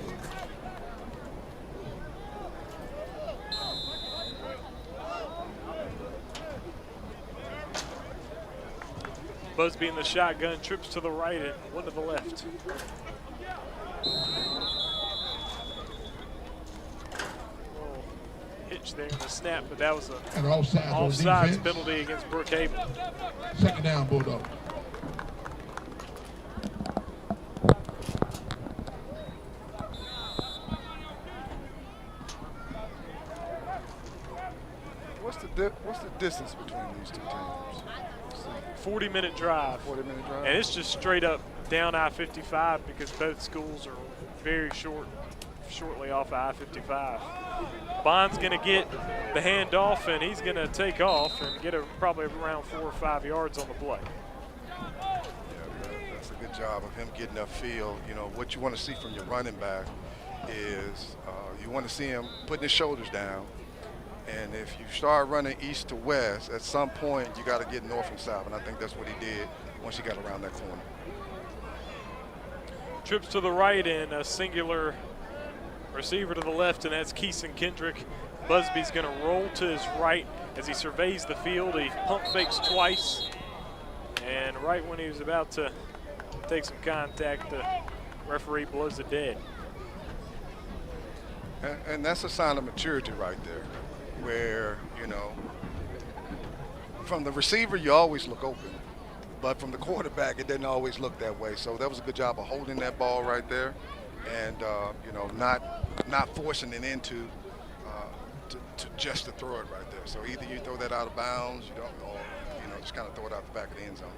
Busby in the shotgun, trips to the right and one to the left. Hit advantage there in the snap, but that was And an offsides defense. penalty against Brookhaven. Second down, Bulldog. What's the distance between these two teams? 40-minute drive. 40-minute drive. And it's just straight up down I-55 because both schools are very shortly off I-55. Bond's going to get the handoff, and he's going to take off and get probably around 4 or 5 yards on the play. Yeah, that's a good job of him getting upfield. You know, what you want to see from your running back is you want to see him putting his shoulders down. And if you start running east to west, at some point you got to get north and south, and I think that's what he did once he got around that corner. Trips to the right and a singular receiver to the left, and that's Keeson Kendrick. Busby's going to roll to his right as he surveys the field. He pump fakes twice, and right when he was about to take some contact, the referee blows it dead. And that's a sign of maturity right there, where, you know, from the receiver you always look open, but from the quarterback it didn't always look that way. So that was a good job of holding that ball right there, and you know, not forcing it into to just to throw it right there. So either you throw that out of bounds, you don't, or you know, just kind of throw it out the back of the end zone.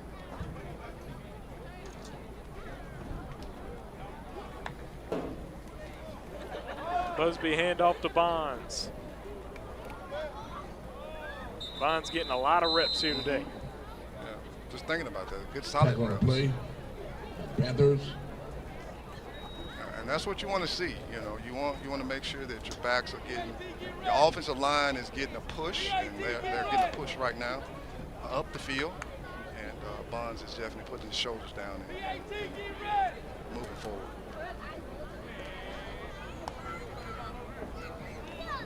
Busby handoff to Bonds. Bonds getting a lot of reps here today. Yeah, just thinking about that. Good solid Back on the reps. play. Panthers. And that's what you want to see. You know, you want to make sure that your backs are getting, your offensive line is getting a push, and they're getting a push right now up the field. And Bonds is definitely putting his shoulders down and moving forward.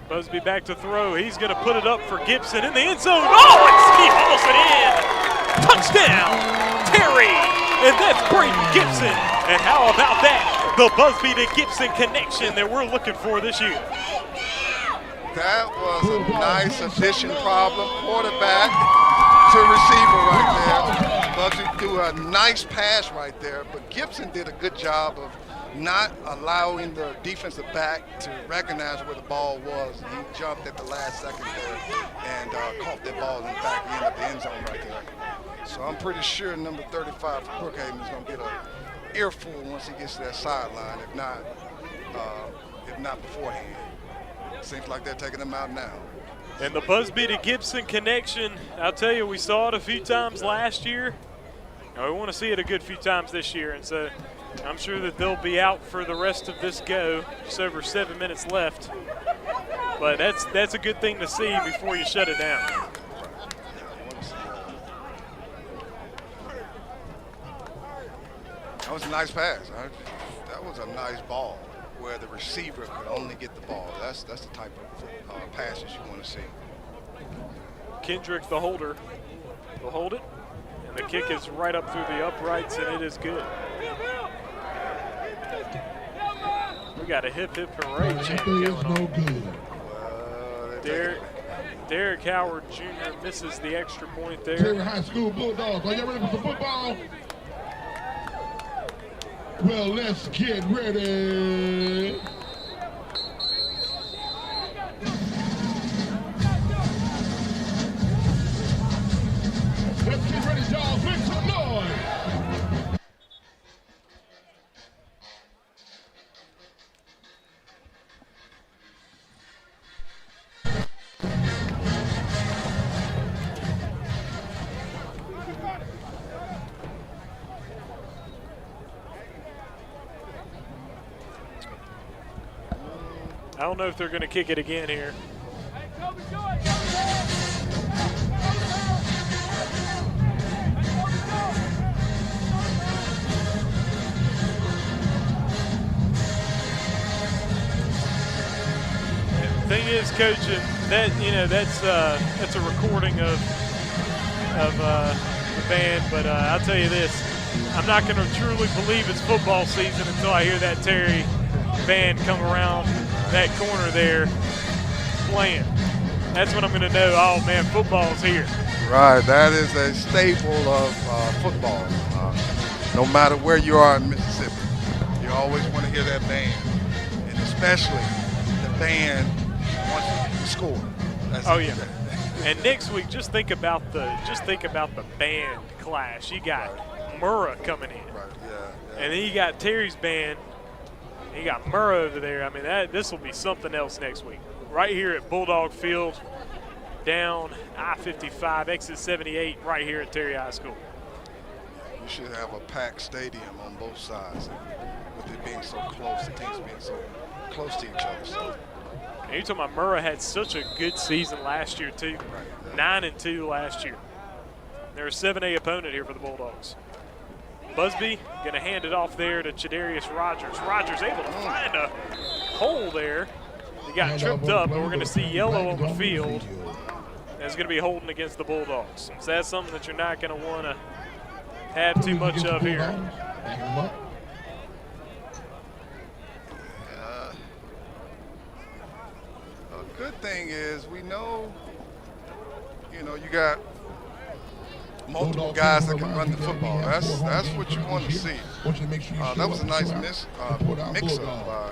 Busby back to throw. He's going to put it up for Gibson in the end zone. Oh, and he hauls it in. Touchdown, Terry. And that's Braden Gibson. And how about that? The Busby to Gibson connection that we're looking for this year. That was a nice addition problem. Quarterback to receiver right there. Busby threw a nice pass right there, but Gibson did a good job of not allowing the defensive back to recognize where the ball was. He jumped at the last second there and caught that ball in the back end of the end zone right there. So I'm pretty sure number 35 for Brookhaven is going to get an earful once he gets to that sideline, if not beforehand. Seems like they're taking him out now. And the Busby to Gibson connection, I'll tell you, we saw it a few times last year. We want to see it a good few times this year, and so I'm sure that they'll be out for the rest of this go. Just over 7 minutes left. But that's a good thing to see before you shut it down. That was a nice pass. That was a nice ball where the receiver could only get the ball. That's the type of passes you want to see. Kendrick, the holder, will hold it. And the kick is right up through the uprights, and it is good. We got a hip hip hooray chant going on. Derek Howard Jr. misses the extra point there. Terry High School Bulldogs, are you ready for some football? Well, let's get ready. Let's get ready, y'all. Make some noise. I don't know if they're going to kick it again here. The thing is, Coach, that's a recording of the band, but I'll tell you this: I'm not going to truly believe it's football season until I hear that Terry band come around that corner there. playing. That's when I'm going to know, oh, man, football's here. Right, that is a staple of football. No matter where you are in Mississippi, you always want to hear that band, and especially the band once you score. Oh yeah. And next week, just think about the band clash. You got Murrah coming in, Right, yeah. and then you got Terry's band. You got Murrah over there. I mean, this will be something else next week. Right here at Bulldog Field, down I-55, exit 78, right here at Terry High School. You should have a packed stadium on both sides, with it being so close, the teams being so close to each other. So. And you're talking about Murrah had such a good season last year too, 9-2 last year. They're a 7A opponent here for the Bulldogs. Busby going to hand it off there to Chadarius Rogers. Rogers able to find a hole there. He got tripped up, but we're going to see yellow on the field. That's going to be holding against the Bulldogs. So that's something that you're not going to want to have too much of here. A good thing is we know, you got multiple guys that can run the football. That's what you want to see. That was a nice mix-up by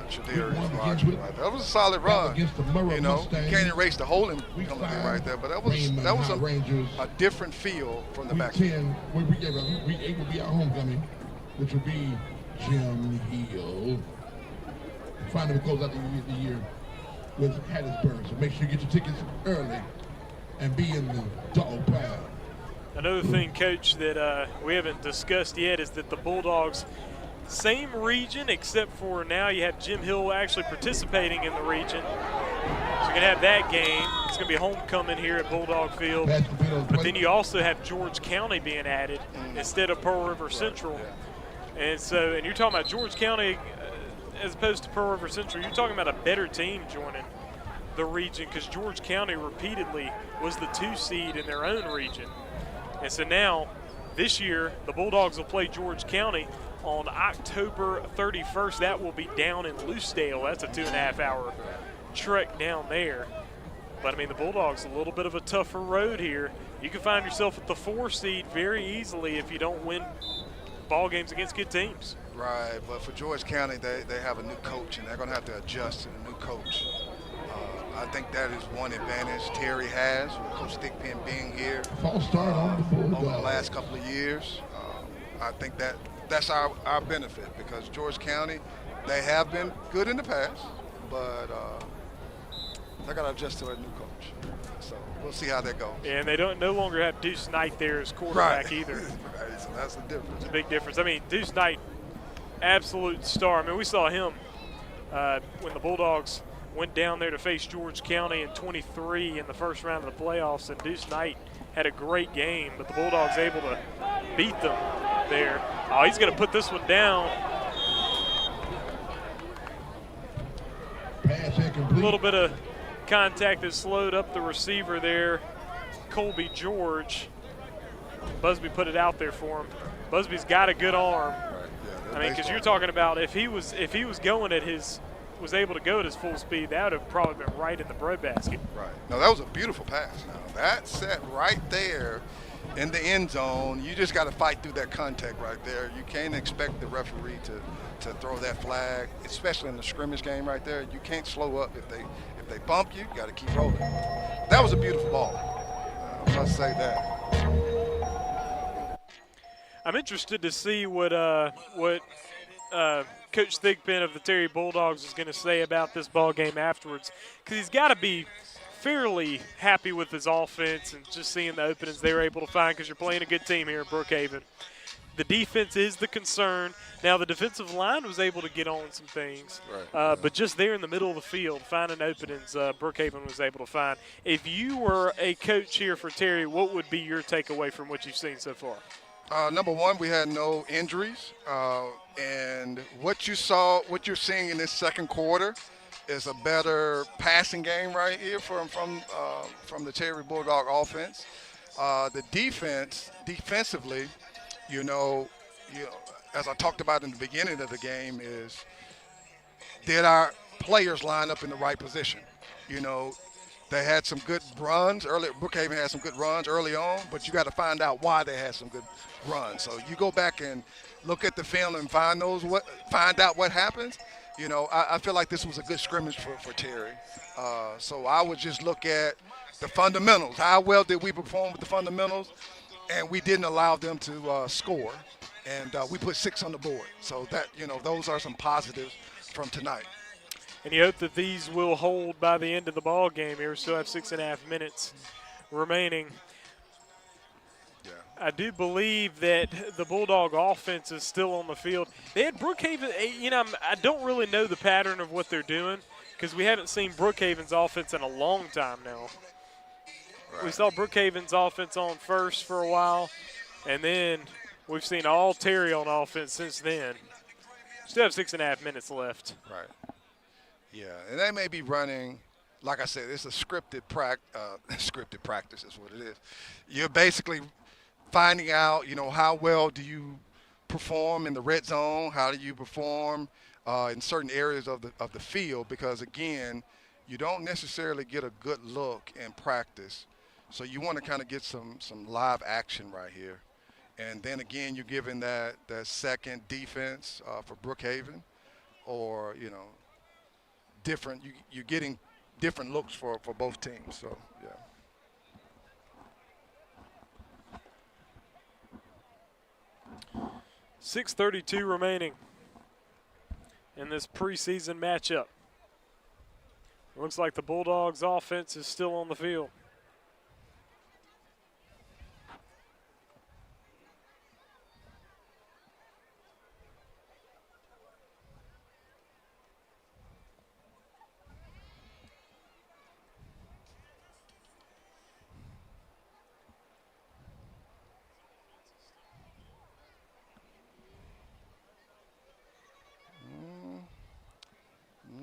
Chadarius Rogers. That was a solid run. You can't erase the holding penalty right there, but that was a different feel from the back. We will be our homecoming, which will be Jim Hill. Finally, we close out the year with Hattiesburg. So make sure you get your tickets early and be in the dog pile. Another thing, Coach, that we haven't discussed yet is that the Bulldogs, same region, except for now you have Jim Hill actually participating in the region. So you're going to have that game. It's going to be homecoming here at Bulldog Field. But then you also have George County being added instead of Pearl River Central. And you're talking about George County as opposed to Pearl River Central. You're talking about a better team joining the region because George County repeatedly was the 2 seed in their own region. And so now, this year, the Bulldogs will play George County on October 31st. That will be down in Loosedale. That's a 2.5-hour trek down there. But, I mean, the Bulldogs, a little bit of a tougher road here. You can find yourself at the 4 seed very easily if you don't win ball games against good teams. Right, but for George County, they have a new coach, and they're going to have to adjust to the new coach. I think that is one advantage Terry has with Coach Thigpen being here over the last couple of years. I think that's our benefit because George County, they have been good in the past, but they got to adjust to a new coach. So we'll see how that goes. Yeah, and they no longer have Deuce Knight there as quarterback either. Right, so that's the difference. It's a big difference. I mean, Deuce Knight, absolute star. I mean, we saw him when the Bulldogs went down there to face George County in 23 in the first round of the playoffs, and Deuce Knight had a great game, but the Bulldogs able to beat them there. Oh, he's going to put this one down. A little bit of contact that slowed up the receiver there, Colby George. Busby put it out there for him. Busby's got a good arm. I mean, because you're talking about if he was going at was able to go at his full speed, that would have probably been right in the breadbasket. Right. No, that was a beautiful pass. Now that set right there in the end zone, you just got to fight through that contact right there. You can't expect the referee to throw that flag, especially in the scrimmage game right there. You can't slow up if they bump you. You got to keep rolling. That was a beautiful ball. I must say that. I'm interested to see what Coach Thigpen of the Terry Bulldogs is going to say about this ball game afterwards, because he's got to be fairly happy with his offense and just seeing the openings they were able to find, because you're playing a good team here in Brookhaven. The defense is the concern. Now, the defensive line was able to get on some things, but just there in the middle of the field, finding openings, Brookhaven was able to find. If you were a coach here for Terry, what would be your takeaway from what you've seen so far? Number one, we had no injuries, and what you're seeing in this second quarter is a better passing game right here from the Terry Bulldog offense. The defensively, as I talked about in the beginning of the game, is did our players line up in the right position? They had some good runs early. Brookhaven had some good runs early on, but you got to find out why they had some good runs. So you go back and look at the film and find out what happens. You know, I feel like this was a good scrimmage for Terry. So I would just look at the fundamentals. How well did we perform with the fundamentals? And we didn't allow them to score. And we put 6 on the board. So that, you know, those are some positives from tonight. And you hope that these will hold by the end of the ball game here. We still have 6.5 minutes remaining. Yeah. I do believe that the Bulldog offense is still on the field. They had Brookhaven, you know, I don't really know the pattern of what they're doing because we haven't seen Brookhaven's offense in a long time now. Right. We saw Brookhaven's offense on first for a while, and then we've seen all Terry on offense since then. Still have 6.5 minutes left. Right. Yeah, and they may be running, like I said, it's a scripted practice is what it is. You're basically finding out, you know, how well do you perform in the red zone? How do you perform in certain areas of the field? Because, again, you don't necessarily get a good look in practice. So you want to kind of get some live action right here. And then, again, you're giving that second defense for Brookhaven or, you know, different. You're getting different looks for both teams. So, yeah. 6:32 remaining in this preseason matchup. It looks like the Bulldogs offense is still on the field.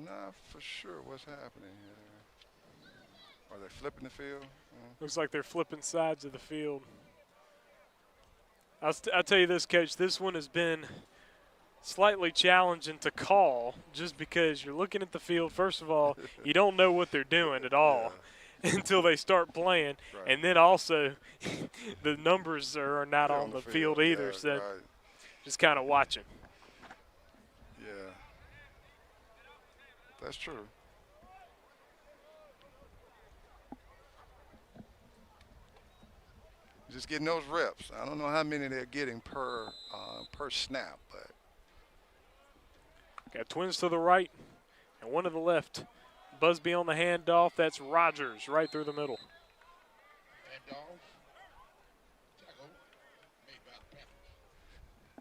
Not for sure what's happening here. Are they flipping the field? Looks like they're flipping sides of the field. I'll tell you this, Coach, this one has been slightly challenging to call just because you're looking at the field. First of all, you don't know what they're doing at all until they start playing. Right. And then also the numbers are not on the field either, so just kind of watching. Yeah. That's true. Just getting those reps. I don't know how many they're getting per snap, but got twins to the right and one to the left. Busby on the handoff. That's Rogers right through the middle.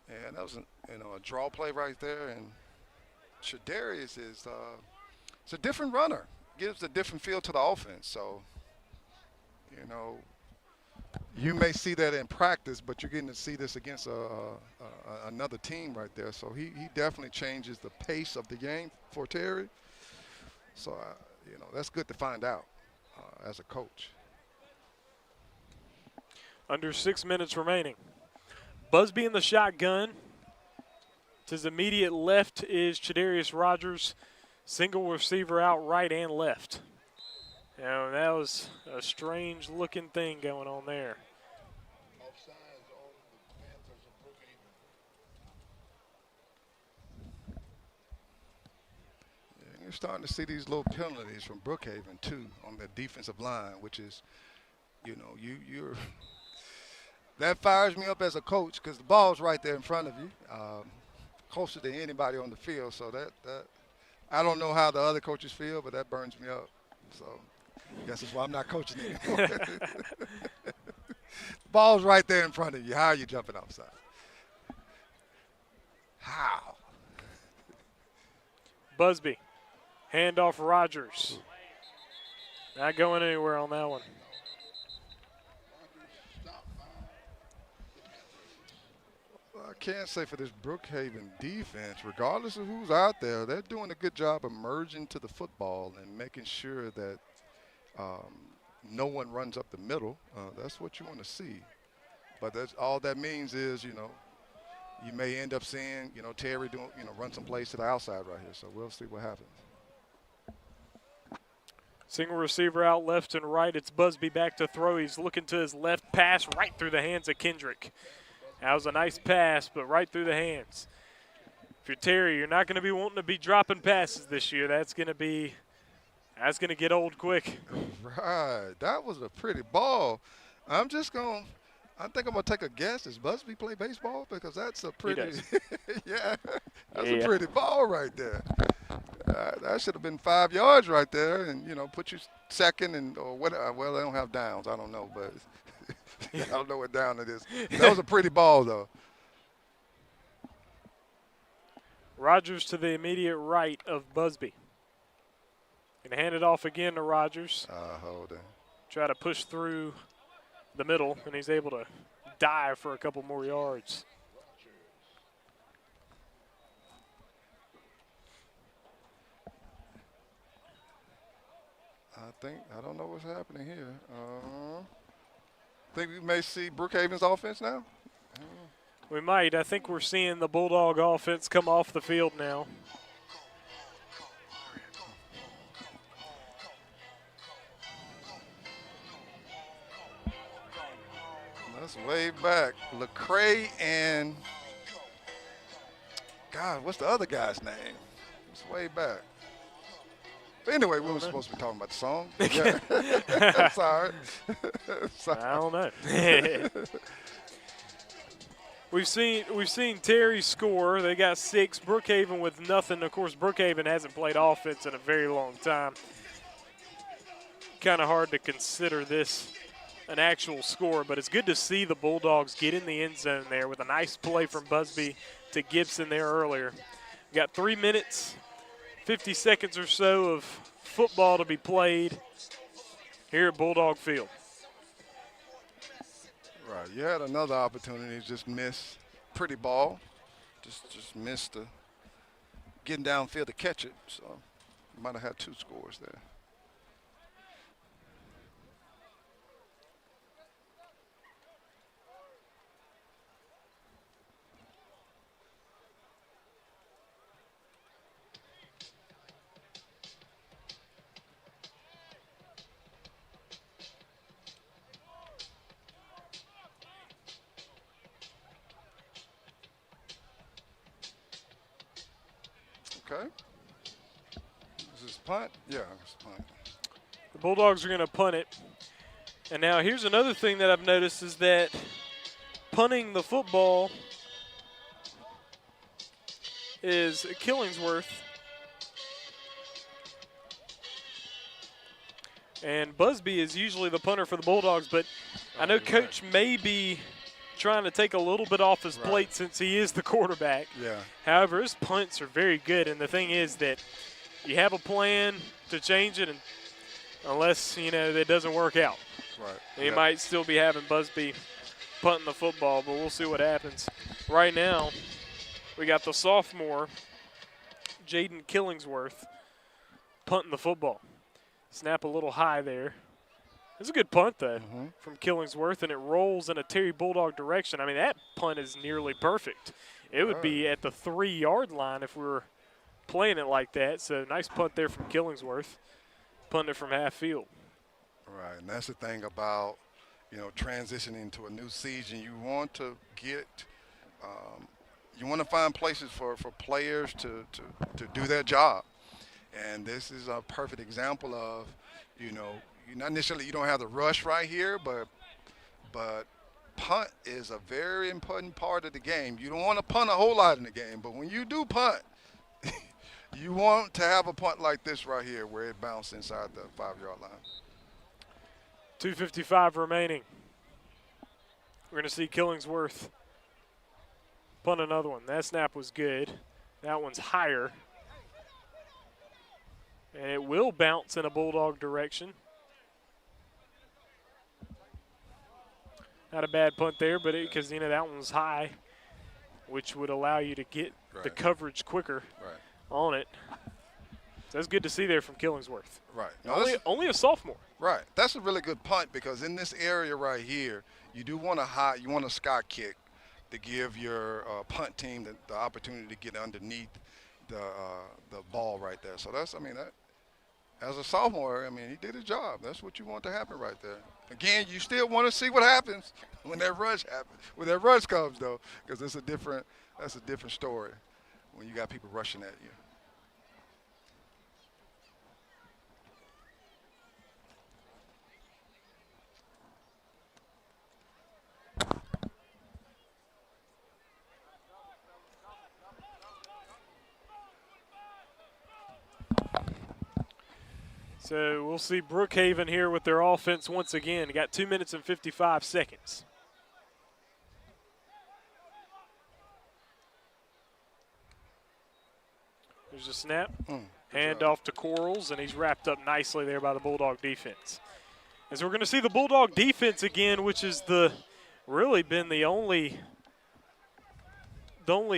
And that was a draw play right there. And Shadarius is it's a different runner. Gives a different feel to the offense. So, you know, you may see that in practice, but you're getting to see this against another team right there. So he definitely changes the pace of the game for Terry. So, you know, that's good to find out as a coach. Under 6 minutes remaining. Busby in the shotgun. To his immediate left is Chadarius Rogers. Single receiver out right and left. Now, that was a strange-looking thing going on there. Yeah, you're starting to see these little penalties from Brookhaven, too, on the defensive line, which is, you know, you're that fires me up as a coach because the ball's right there in front of you, closer than anybody on the field. So that I don't know how the other coaches feel, but that burns me up. So I guess that's why I'm not coaching anymore. Ball's right there in front of you. How are you jumping outside? How? Busby, handoff Rogers. Not going anywhere on that one. I can't say for this Brookhaven defense, regardless of who's out there, they're doing a good job of merging to the football and making sure that no one runs up the middle. That's what you want to see. But that's all that means is, you know, you may end up seeing, you know, Terry doing, you know, run some plays to the outside right here. So we'll see what happens. Single receiver out left and right. It's Busby back to throw. He's looking to his left, pass right through the hands of Kendrick. That was a nice pass, but right through the hands. If you're Terry, you're not going to be wanting to be dropping passes this year. That's going to get old quick. Right. That was a pretty ball. I think I'm going to take a guess. Does Busby play baseball? Because that's a pretty yeah. That's a pretty ball right there. That should have been 5 yards right there, and put you second and or what? Well, they don't have downs. I don't know, but I don't know what down it is. That was a pretty ball, though. Rogers to the immediate right of Busby. Gonna hand it off again to Rogers. Hold on. Try to push through the middle, and he's able to dive for a couple more yards. I don't know what's happening here. Think we may see Brookhaven's offense now? We might. I think we're seeing the Bulldog offense come off the field now. That's way back. Lecrae and, God, what's the other guy's name? It's way back. But anyway, we were supposed to be talking about the song. Yeah. Sorry. I don't know. We've seen Terry score. They got 6. Brookhaven with nothing. Of course, Brookhaven hasn't played offense in a very long time. Kind of hard to consider this an actual score, but it's good to see the Bulldogs get in the end zone there with a nice play from Busby to Gibson there earlier. We got 3 minutes, 50 seconds or so of football to be played here at Bulldog Field. Right, you had another opportunity, just missed. Pretty ball, just missed the getting downfield to catch it. So you might have had 2 scores there. Okay. Is this punt? Yeah, it's punt. The Bulldogs are going to punt it. And now here's another thing that I've noticed is that punting the football is Killingsworth. And Busby is usually the punter for the Bulldogs, but I know Coach may be trying to take a little bit off his plate since he is the quarterback. Yeah. However, his punts are very good, and the thing is that you have a plan to change it, and unless, it doesn't work out. Right. And you might still be having Busby punting the football, but we'll see what happens. Right now, we got the sophomore, Jaden Killingsworth, punting the football. Snap a little high there. It's a good punt, though, from Killingsworth, and it rolls in a Terry Bulldog direction. I mean, that punt is nearly perfect. It would be at the 3-yard line if we were playing it like that. So nice punt there from Killingsworth, punting it from half field. Right, and that's the thing about, transitioning to a new season. You want to get you want to find places for players to do their job. And this is a perfect example of, not necessarily you don't have the rush right here, but punt is a very important part of the game. You don't want to punt a whole lot in the game, but when you do punt, you want to have a punt like this right here where it bounced inside the 5-yard line. 2:55 remaining. We're going to see Killingsworth punt another one. That snap was good. That one's higher. And it will bounce in a Bulldog direction. Not a bad punt there, but because, that one was high, which would allow you to get the coverage quicker on it. So that's good to see there from Killingsworth. Right. Only a sophomore. Right. That's a really good punt because in this area right here, you do want a sky kick to give your punt team the opportunity to get underneath the ball right there. So as a sophomore, I mean, he did his job. That's what you want to happen right there. Again, you still want to see what happens when that rush happens, when that rush comes, though, because that's a different story when you got people rushing at you. So we'll see Brookhaven here with their offense once again. Got 2 minutes and 55 seconds. There's a snap. Hand off to Corals, and he's wrapped up nicely there by the Bulldog defense. And so we're going to see the Bulldog defense again, which is really been the only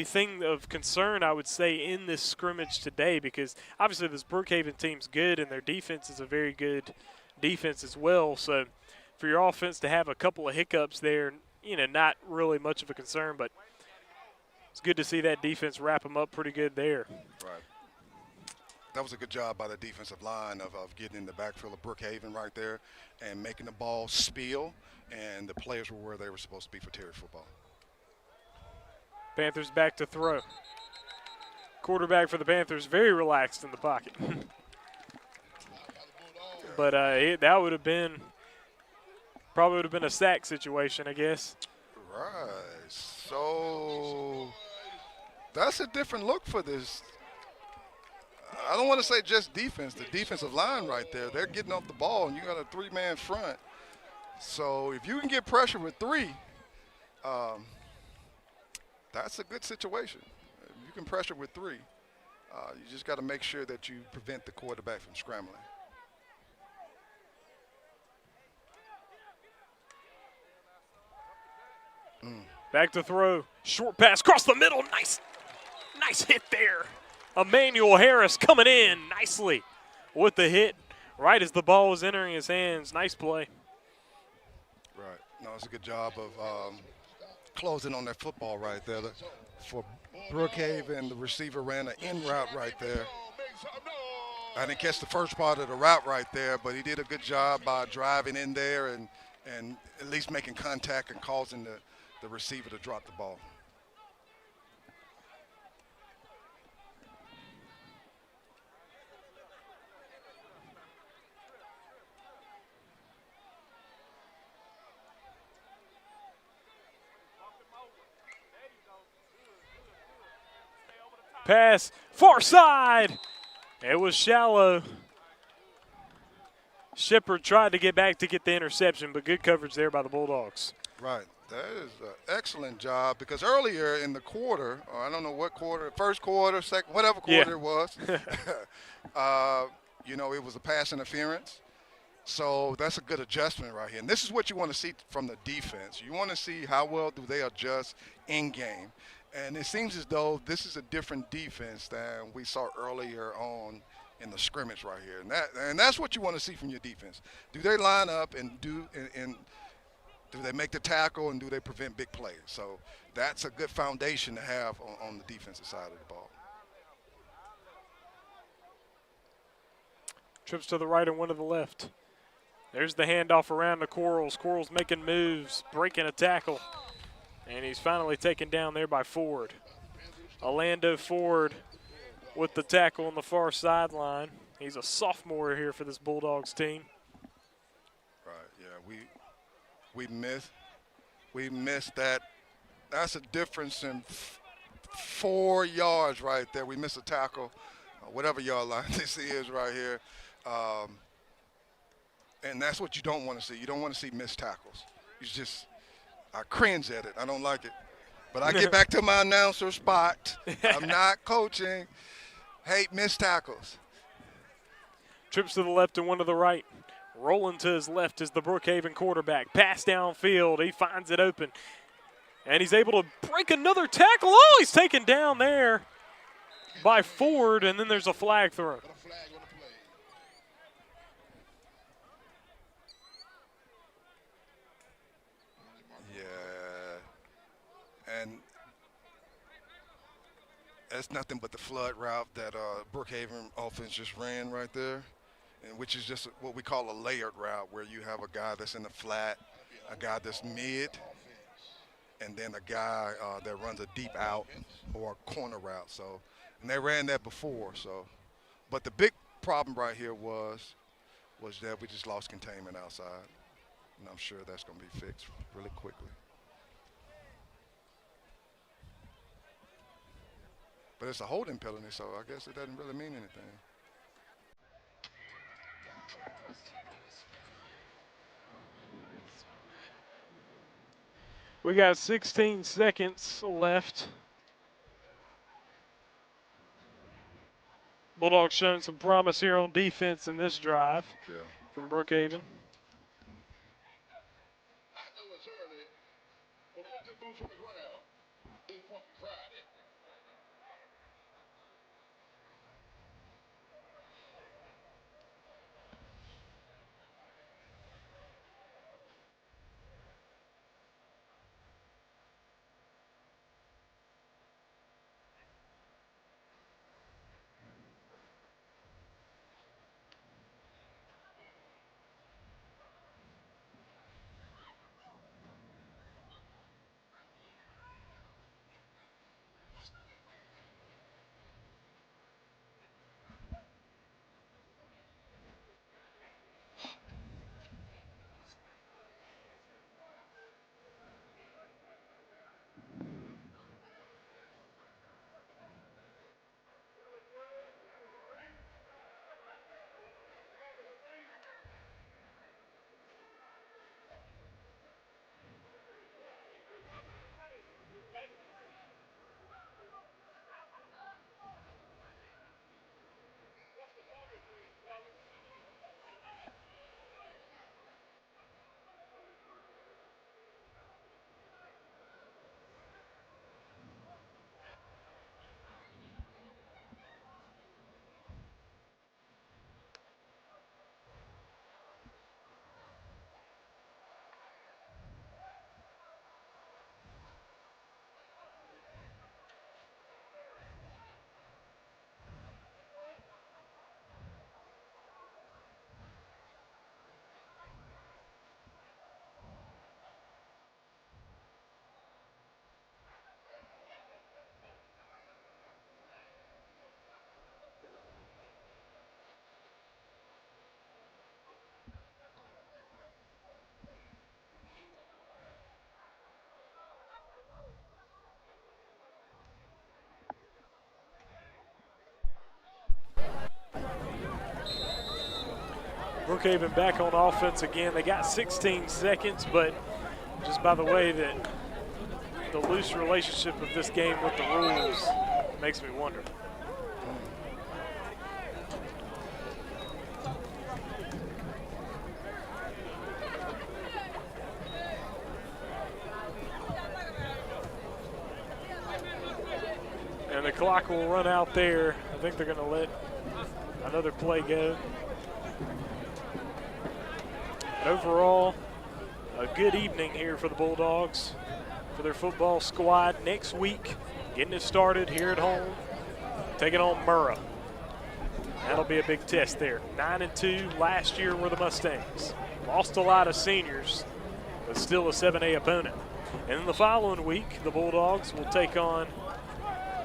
thing of concern, I would say, in this scrimmage today, because obviously this Brookhaven team's good and their defense is a very good defense as well. So for your offense to have a couple of hiccups there, not really much of a concern, but it's good to see that defense wrap them up pretty good there. Right. That was a good job by the defensive line of getting in the backfield of Brookhaven right there and making the ball spill, and the players were where they were supposed to be for Terry football. Panthers back to throw. Quarterback for the Panthers very relaxed in the pocket. But that would have been a sack situation, I guess. Right. So that's a different look for this. I don't want to say just defense. The defensive line right there, they're getting off the ball, and you got a three-man front. So if you can get pressure with three, that's a good situation. You can pressure with three. You just got to make sure that you prevent the quarterback from scrambling. Back to throw. Short pass across the middle. Nice hit there. Emmanuel Harris coming in nicely with the hit right as the ball was entering his hands. Nice play. Right. No, it's a good job of closing on that football right there. For Brookhaven, the receiver ran an in route right there. I didn't catch the first part of the route right there, but he did a good job by driving in there and at least making contact and causing the receiver to drop the ball. Pass, far side. It was shallow. Shepard tried to get back to get the interception, but good coverage there by the Bulldogs. Right. That is an excellent job, because earlier in the quarter, or I don't know what quarter, first quarter, second, whatever quarter it was, it was a pass interference. So that's a good adjustment right here. And this is what you want to see from the defense. You want to see how well do they adjust in game. And it seems as though this is a different defense than we saw earlier on in the scrimmage right here. And that's what you want to see from your defense. Do they line up and do they make the tackle, and do they prevent big plays? So that's a good foundation to have on the defensive side of the ball. Trips to the right and one to the left. There's the handoff around to Corals. Corals making moves, breaking a tackle. And he's finally taken down there by Ford. Orlando Ford with the tackle on the far sideline. He's a sophomore here for this Bulldogs team. Right, yeah, we missed that. That's a difference in 4 yards right there. We missed a tackle, whatever yard line this is right here. And that's what you don't want to see. You don't want to see missed tackles. I cringe at it. I don't like it. But I get back to my announcer spot. I'm not coaching. Hate missed tackles. Trips to the left and one to the right. Rolling to his left is the Brookhaven quarterback. Pass downfield. He finds it open. And he's able to break another tackle. Oh, he's taken down there by Ford, and then there's a flag throw. And that's nothing but the flood route that Brookhaven offense just ran right there. and which is just what we call a layered route, where you have a guy that's in the flat, a guy that's mid, and then a guy that runs a deep out or a corner route. So, and they ran that before. So, but the big problem right here was that we just lost containment outside, and I'm sure that's going to be fixed really quickly. But it's a holding penalty, so I guess it doesn't really mean anything. We got 16 seconds left. Bulldogs showing some promise here on defense in this drive from Brookhaven. Brookhaven back on offense again. They got 16 seconds, but just by the way that the loose relationship of this game with the rules makes me wonder. And the clock will run out there. I think they're going to let another play go. Overall, a good evening here for the Bulldogs, for their football squad. Next week, getting it started here at home, taking on Murrah. That'll be a big test there. 9-2 last year were the Mustangs. Lost a lot of seniors, but still a 7A opponent. And then the following week, the Bulldogs will take on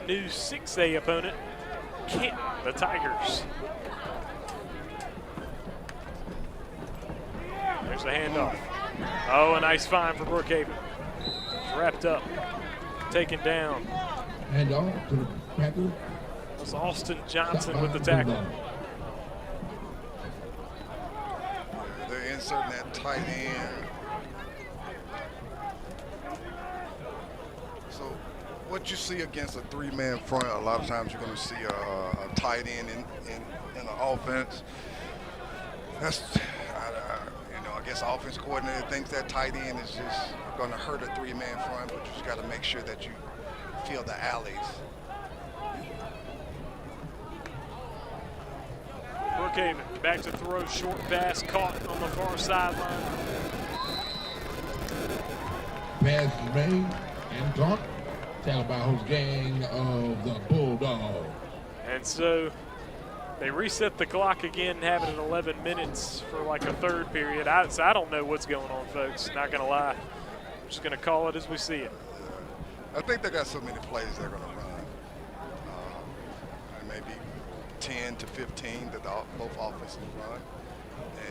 new 6A opponent, Canton, the Tigers. There's the handoff. Oh, a nice find for Brookhaven. Wrapped up, taken down. Handoff to the Panthers. That's Austin Johnson with the tackle. They're inserting that tight end. So what you see against a three-man front, a lot of times you're going to see a tight end in the offense. That's, I guess the offense coordinator thinks that tight end is just going to hurt a three-man front, but you just got to make sure that you feel the alleys. Brookhaven back to throw, short pass caught on the far sideline. Pass is made and caught. Tackled by Host gang of the Bulldogs. And so They reset the clock again, have it at 11 minutes for like a third period. So I don't know what's going on, folks. Not going to lie. I'm just going to call it as we see it. I think they got so many plays they're going to run. Maybe 10 to 15 that both offenses run.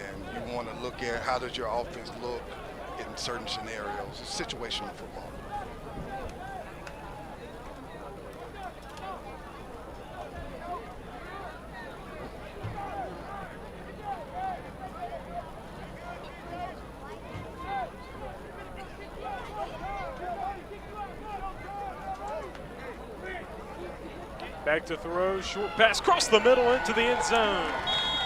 And you want to look at how does your offense look in certain scenarios. It's situational football. Back to throw, short pass across the middle into the end zone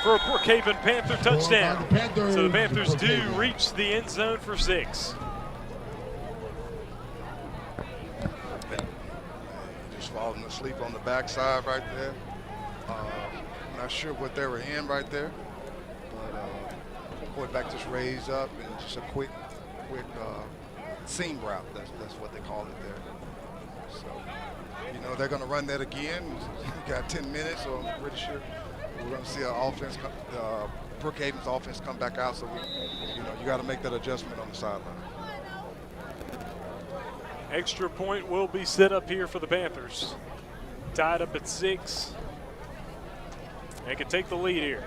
for a Brookhaven Panther touchdown. So the Panthers do reach the end zone for 6. Just falling asleep on the backside right there. Not sure what they were in right there, but quarterback just raised up and just a quick seam route. That's what they call it there. So, you know, they're going to run that again. You got 10 minutes, so I'm pretty sure we're going to see our offense, Brookhaven's offense come back out. So, you got to make that adjustment on the sideline. Extra point will be set up here for the Panthers. Tied up at 6. They can take the lead here.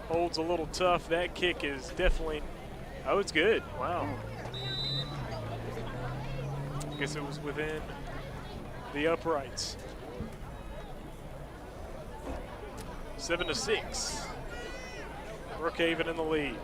Holds a little tough. That kick is definitely, oh, it's good. Wow. I guess it was within the uprights. 7-6. Brookhaven in the lead.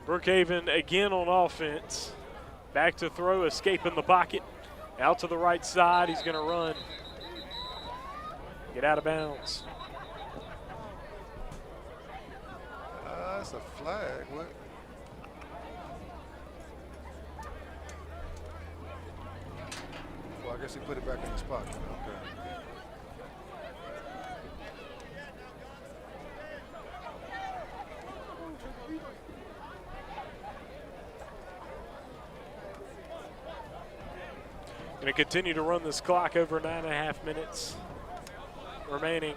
Brookhaven again on offense. Back to throw, escaping the pocket. Out to the right side, he's going to run. Get out of bounds. That's a flag. What? Well, I guess he put it back in his pocket. Okay. Going to continue to run this clock over 9.5 minutes remaining.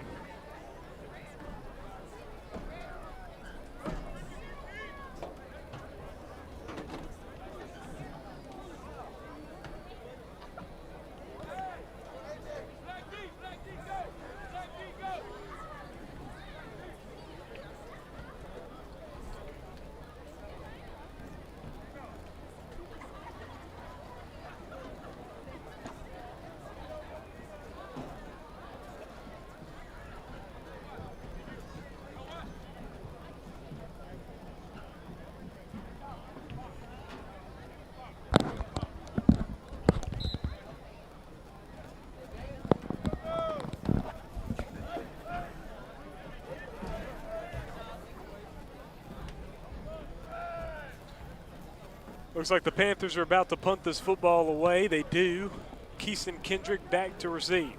Looks like the Panthers are about to punt this football away. They do. Keeson Kendrick back to receive.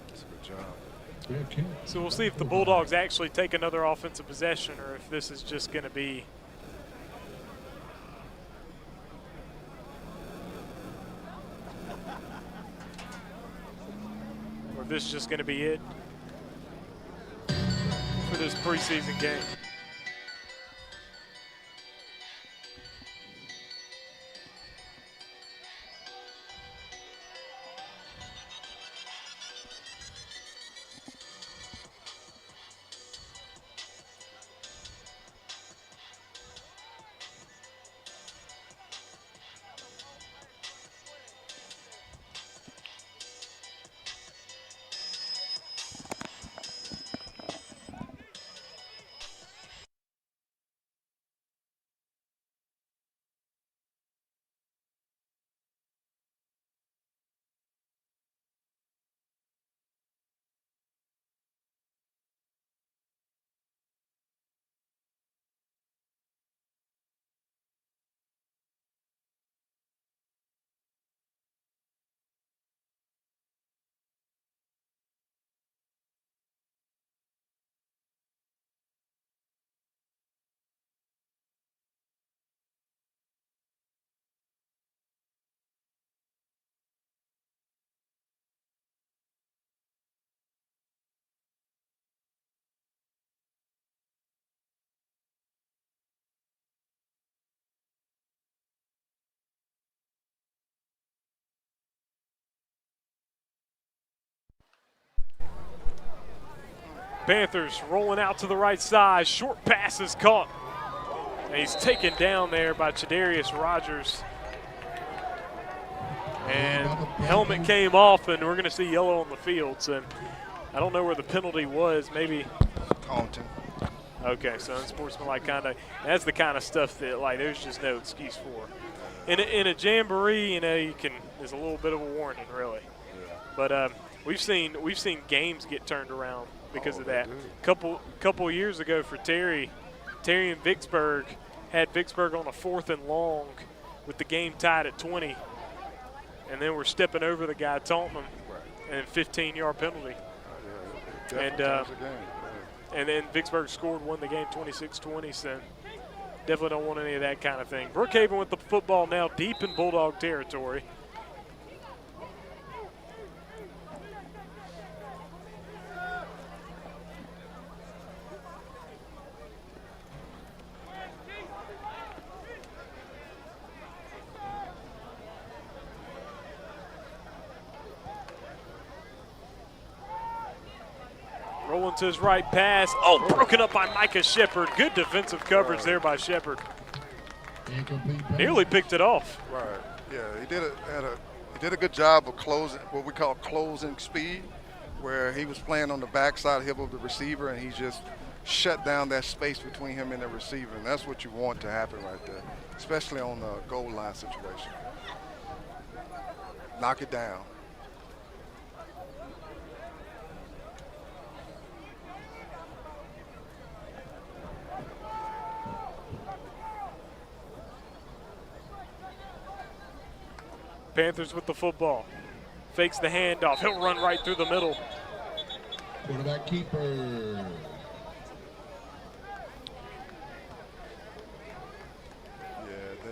That's a good job. So we'll see if the Bulldogs actually take another offensive possession or if this is just going to be this is just going to be it. this preseason game. Panthers rolling out to the right side. Short pass is caught. And he's taken down there by Chadarius Rogers. And helmet came off, and we're going to see yellow on the field. So I don't know where the penalty was. Maybe Taunting. Okay, so unsportsmanlike conduct. That's the kind of stuff that, like, there's just no excuse for. In a jamboree, you know, there's a little bit of a warning, really. Yeah. But we've seen games get turned around because of that. Couple years ago for Terry and Vicksburg had Vicksburg on a 4th and long with the game tied at 20, and then we're stepping over the guy taunting him, and 15-yard penalty. And then Vicksburg won the game 26-20, so definitely don't want any of that kind of thing. Brookhaven with the football now deep in Bulldog territory. Rolling to his right pass. Oh, broken up by Micah Shepard. Good defensive coverage there by Shepard. Nearly picked it off. Right. Yeah, he did a good job of closing, what we call closing speed, where he was playing on the backside hip of the receiver, and he just shut down that space between him and the receiver, and that's what you want to happen right there, especially on the goal line situation. Knock it down. Panthers with the football. Fakes the handoff. He'll run right through the middle. Quarterback keeper. Yeah,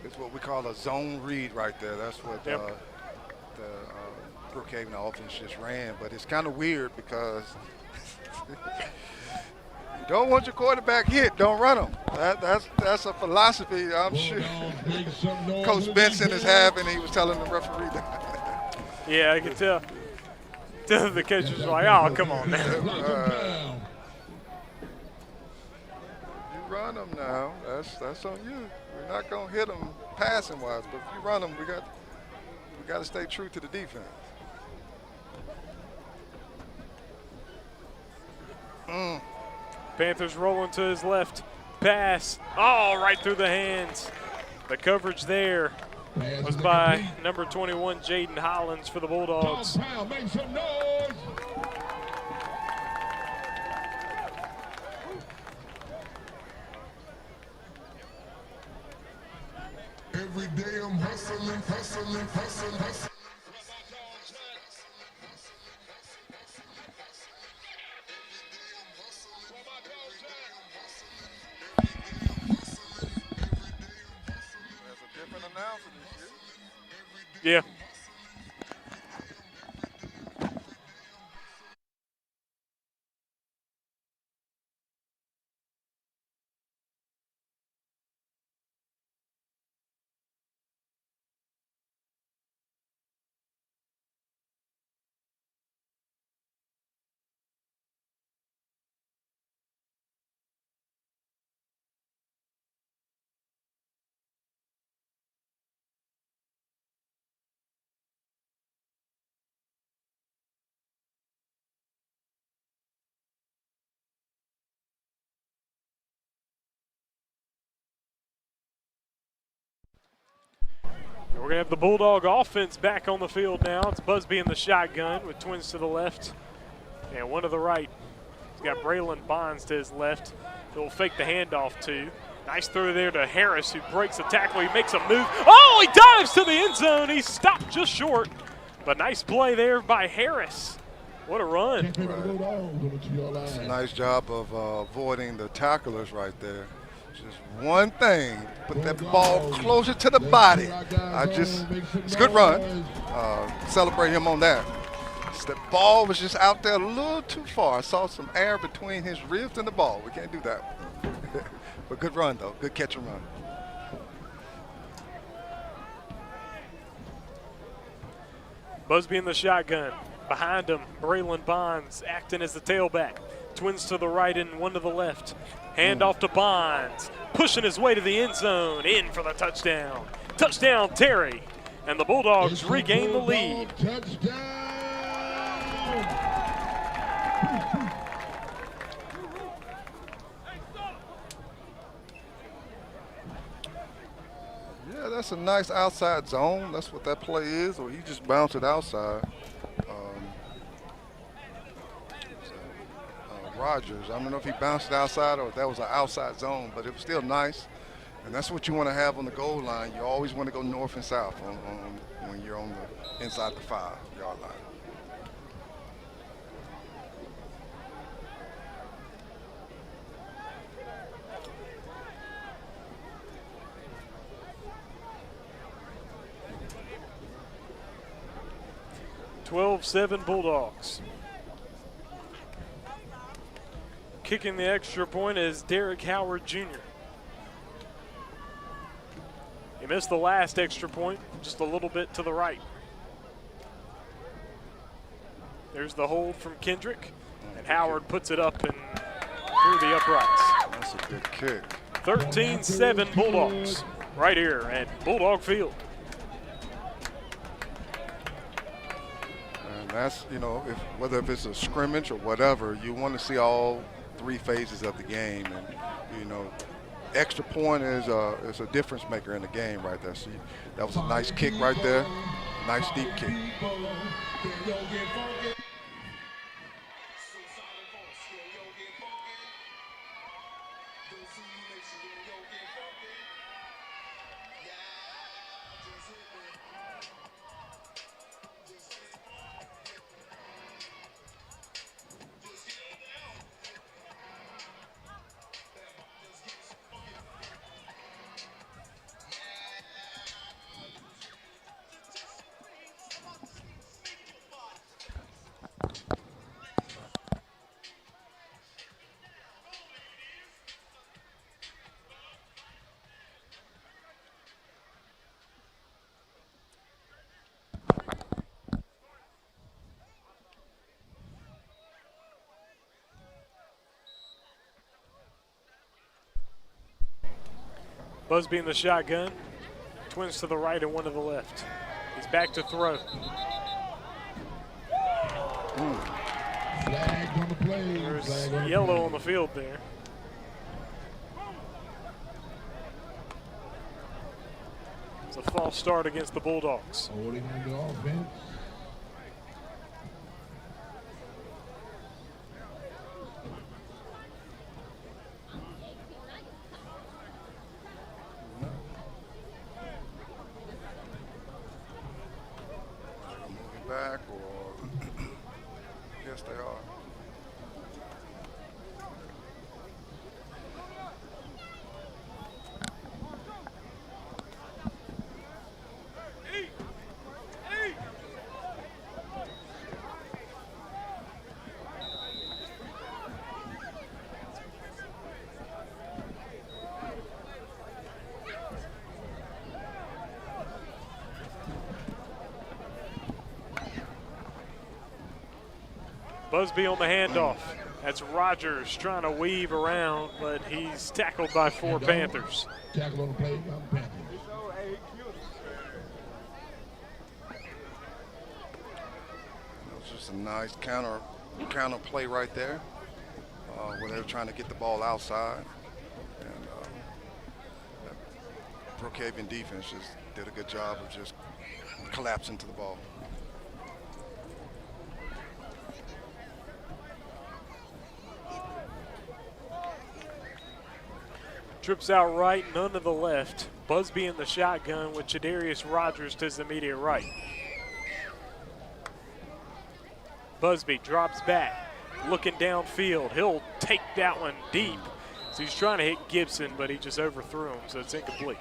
it's what we call a zone read right there. That's what the Brookhaven offense just ran. But it's kind of weird because you don't want your quarterback hit. Don't run him. That's a philosophy, I'm sure. Coach Benson is having. He was telling the referee that. Yeah, I can tell. The coach was like, "Oh, come on, man." You run them now. That's on you. We're not gonna hit them passing wise, but if you run them, we got to stay true to the defense. Panthers rolling to his left. Pass. Oh, right through the hands. The coverage there was by number 21, Jaden Hollins for the Bulldogs. Make some noise. Every day I'm hustling, hustling, hustling, hustling. Yeah. We're going to have the Bulldog offense back on the field now. It's Busby in the shotgun with twins to the left and one to the right. He's got Braylon Bonds to his left. He'll fake the handoff to. Nice throw there to Harris, who breaks the tackle. He makes a move. Oh, he dives to the end zone. He stopped just short. But nice play there by Harris. What a run. It's a nice job of avoiding the tacklers right there. Just one thing, put that ball closer to the body. It's a good run. Celebrate him on that. The ball was just out there a little too far. I saw some air between his ribs and the ball. We can't do that. But good run, though. Good catch and run. Busby in the shotgun. Behind him, Braylon Bonds acting as the tailback. Twins to the right and one to the left. Handoff to Bonds. Pushing his way to the end zone. In for the touchdown. Touchdown, Terry. And the Bulldogs regain the lead. Touchdown. Yeah, that's a nice outside zone. That's what that play is, or he just bounced it outside. Rogers, I don't know if he bounced it outside or if that was an outside zone, but it was still nice. And that's what you want to have on the goal line. You always want to go north and south when you're on the inside the 5-yard line. (12-7) Bulldogs. Kicking the extra point is Derek Howard Jr. He missed the last extra point, just a little bit to the right. There's the hold from Kendrick, and Howard puts it up and through the uprights. That's a good kick. 13-7 Bulldogs right here at Bulldog Field. And that's, you know, whether it's a scrimmage or whatever, you want to see all 3 phases of the game, and you know, extra point is a difference maker in the game right there. See, that was a nice kick right there, nice deep kick. Busby in the shotgun. Twins to the right and one to the left. He's back to throw. Flag on the play. There's yellow on the field there. It's a false start against the Bulldogs. Holding on the offense. Back, or yes, they are. Busby on the handoff. That's Rogers trying to weave around, but he's tackled by 4 Panthers. Tackle on the play, Panthers. That was just a nice counter play right there, where they were trying to get the ball outside, and Brookhaven defense just did a good job of just collapsing to the ball. Trips out right, none to the left. Busby in the shotgun with Chadarius Rogers to his immediate right. Busby drops back, looking downfield. He'll take that one deep. So he's trying to hit Gibson, but he just overthrew him, so it's incomplete.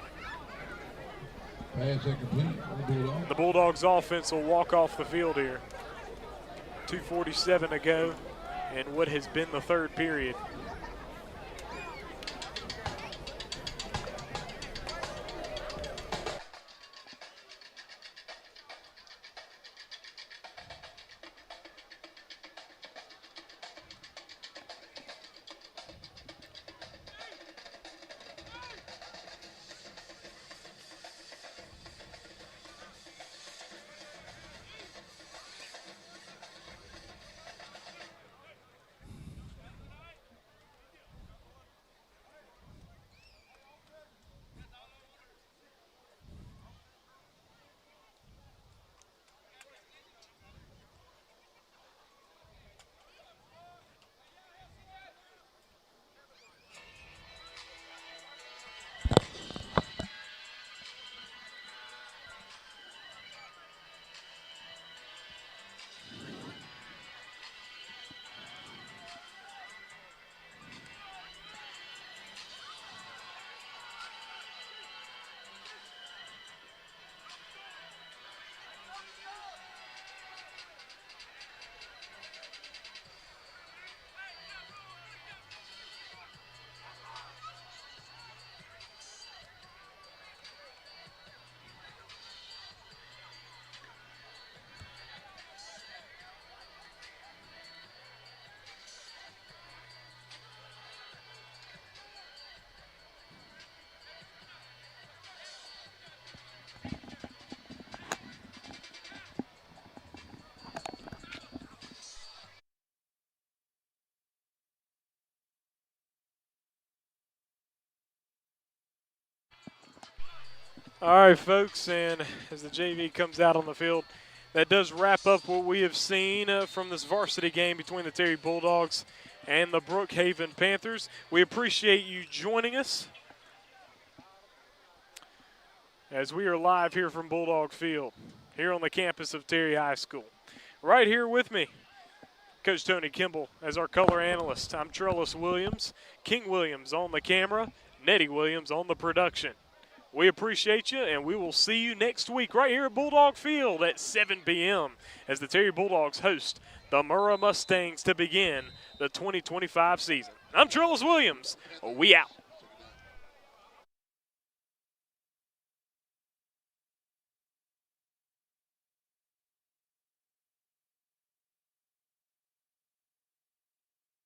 Pass incomplete. The Bulldogs offense will walk off the field here. 2:47 to go in what has been the third period. All right, folks, and as the JV comes out on the field, that does wrap up what we have seen from this varsity game between the Terry Bulldogs and the Brookhaven Panthers. We appreciate you joining us as we are live here from Bulldog Field, here on the campus of Terry High School. Right here with me, Coach Tony Kimball as our color analyst. I'm Trellis Williams, King Williams on the camera, Nettie Williams on the production. We appreciate you, and we will see you next week right here at Bulldog Field at 7 p.m. as the Terry Bulldogs host the Murrah Mustangs to begin the 2025 season. I'm Trellis Williams. We out.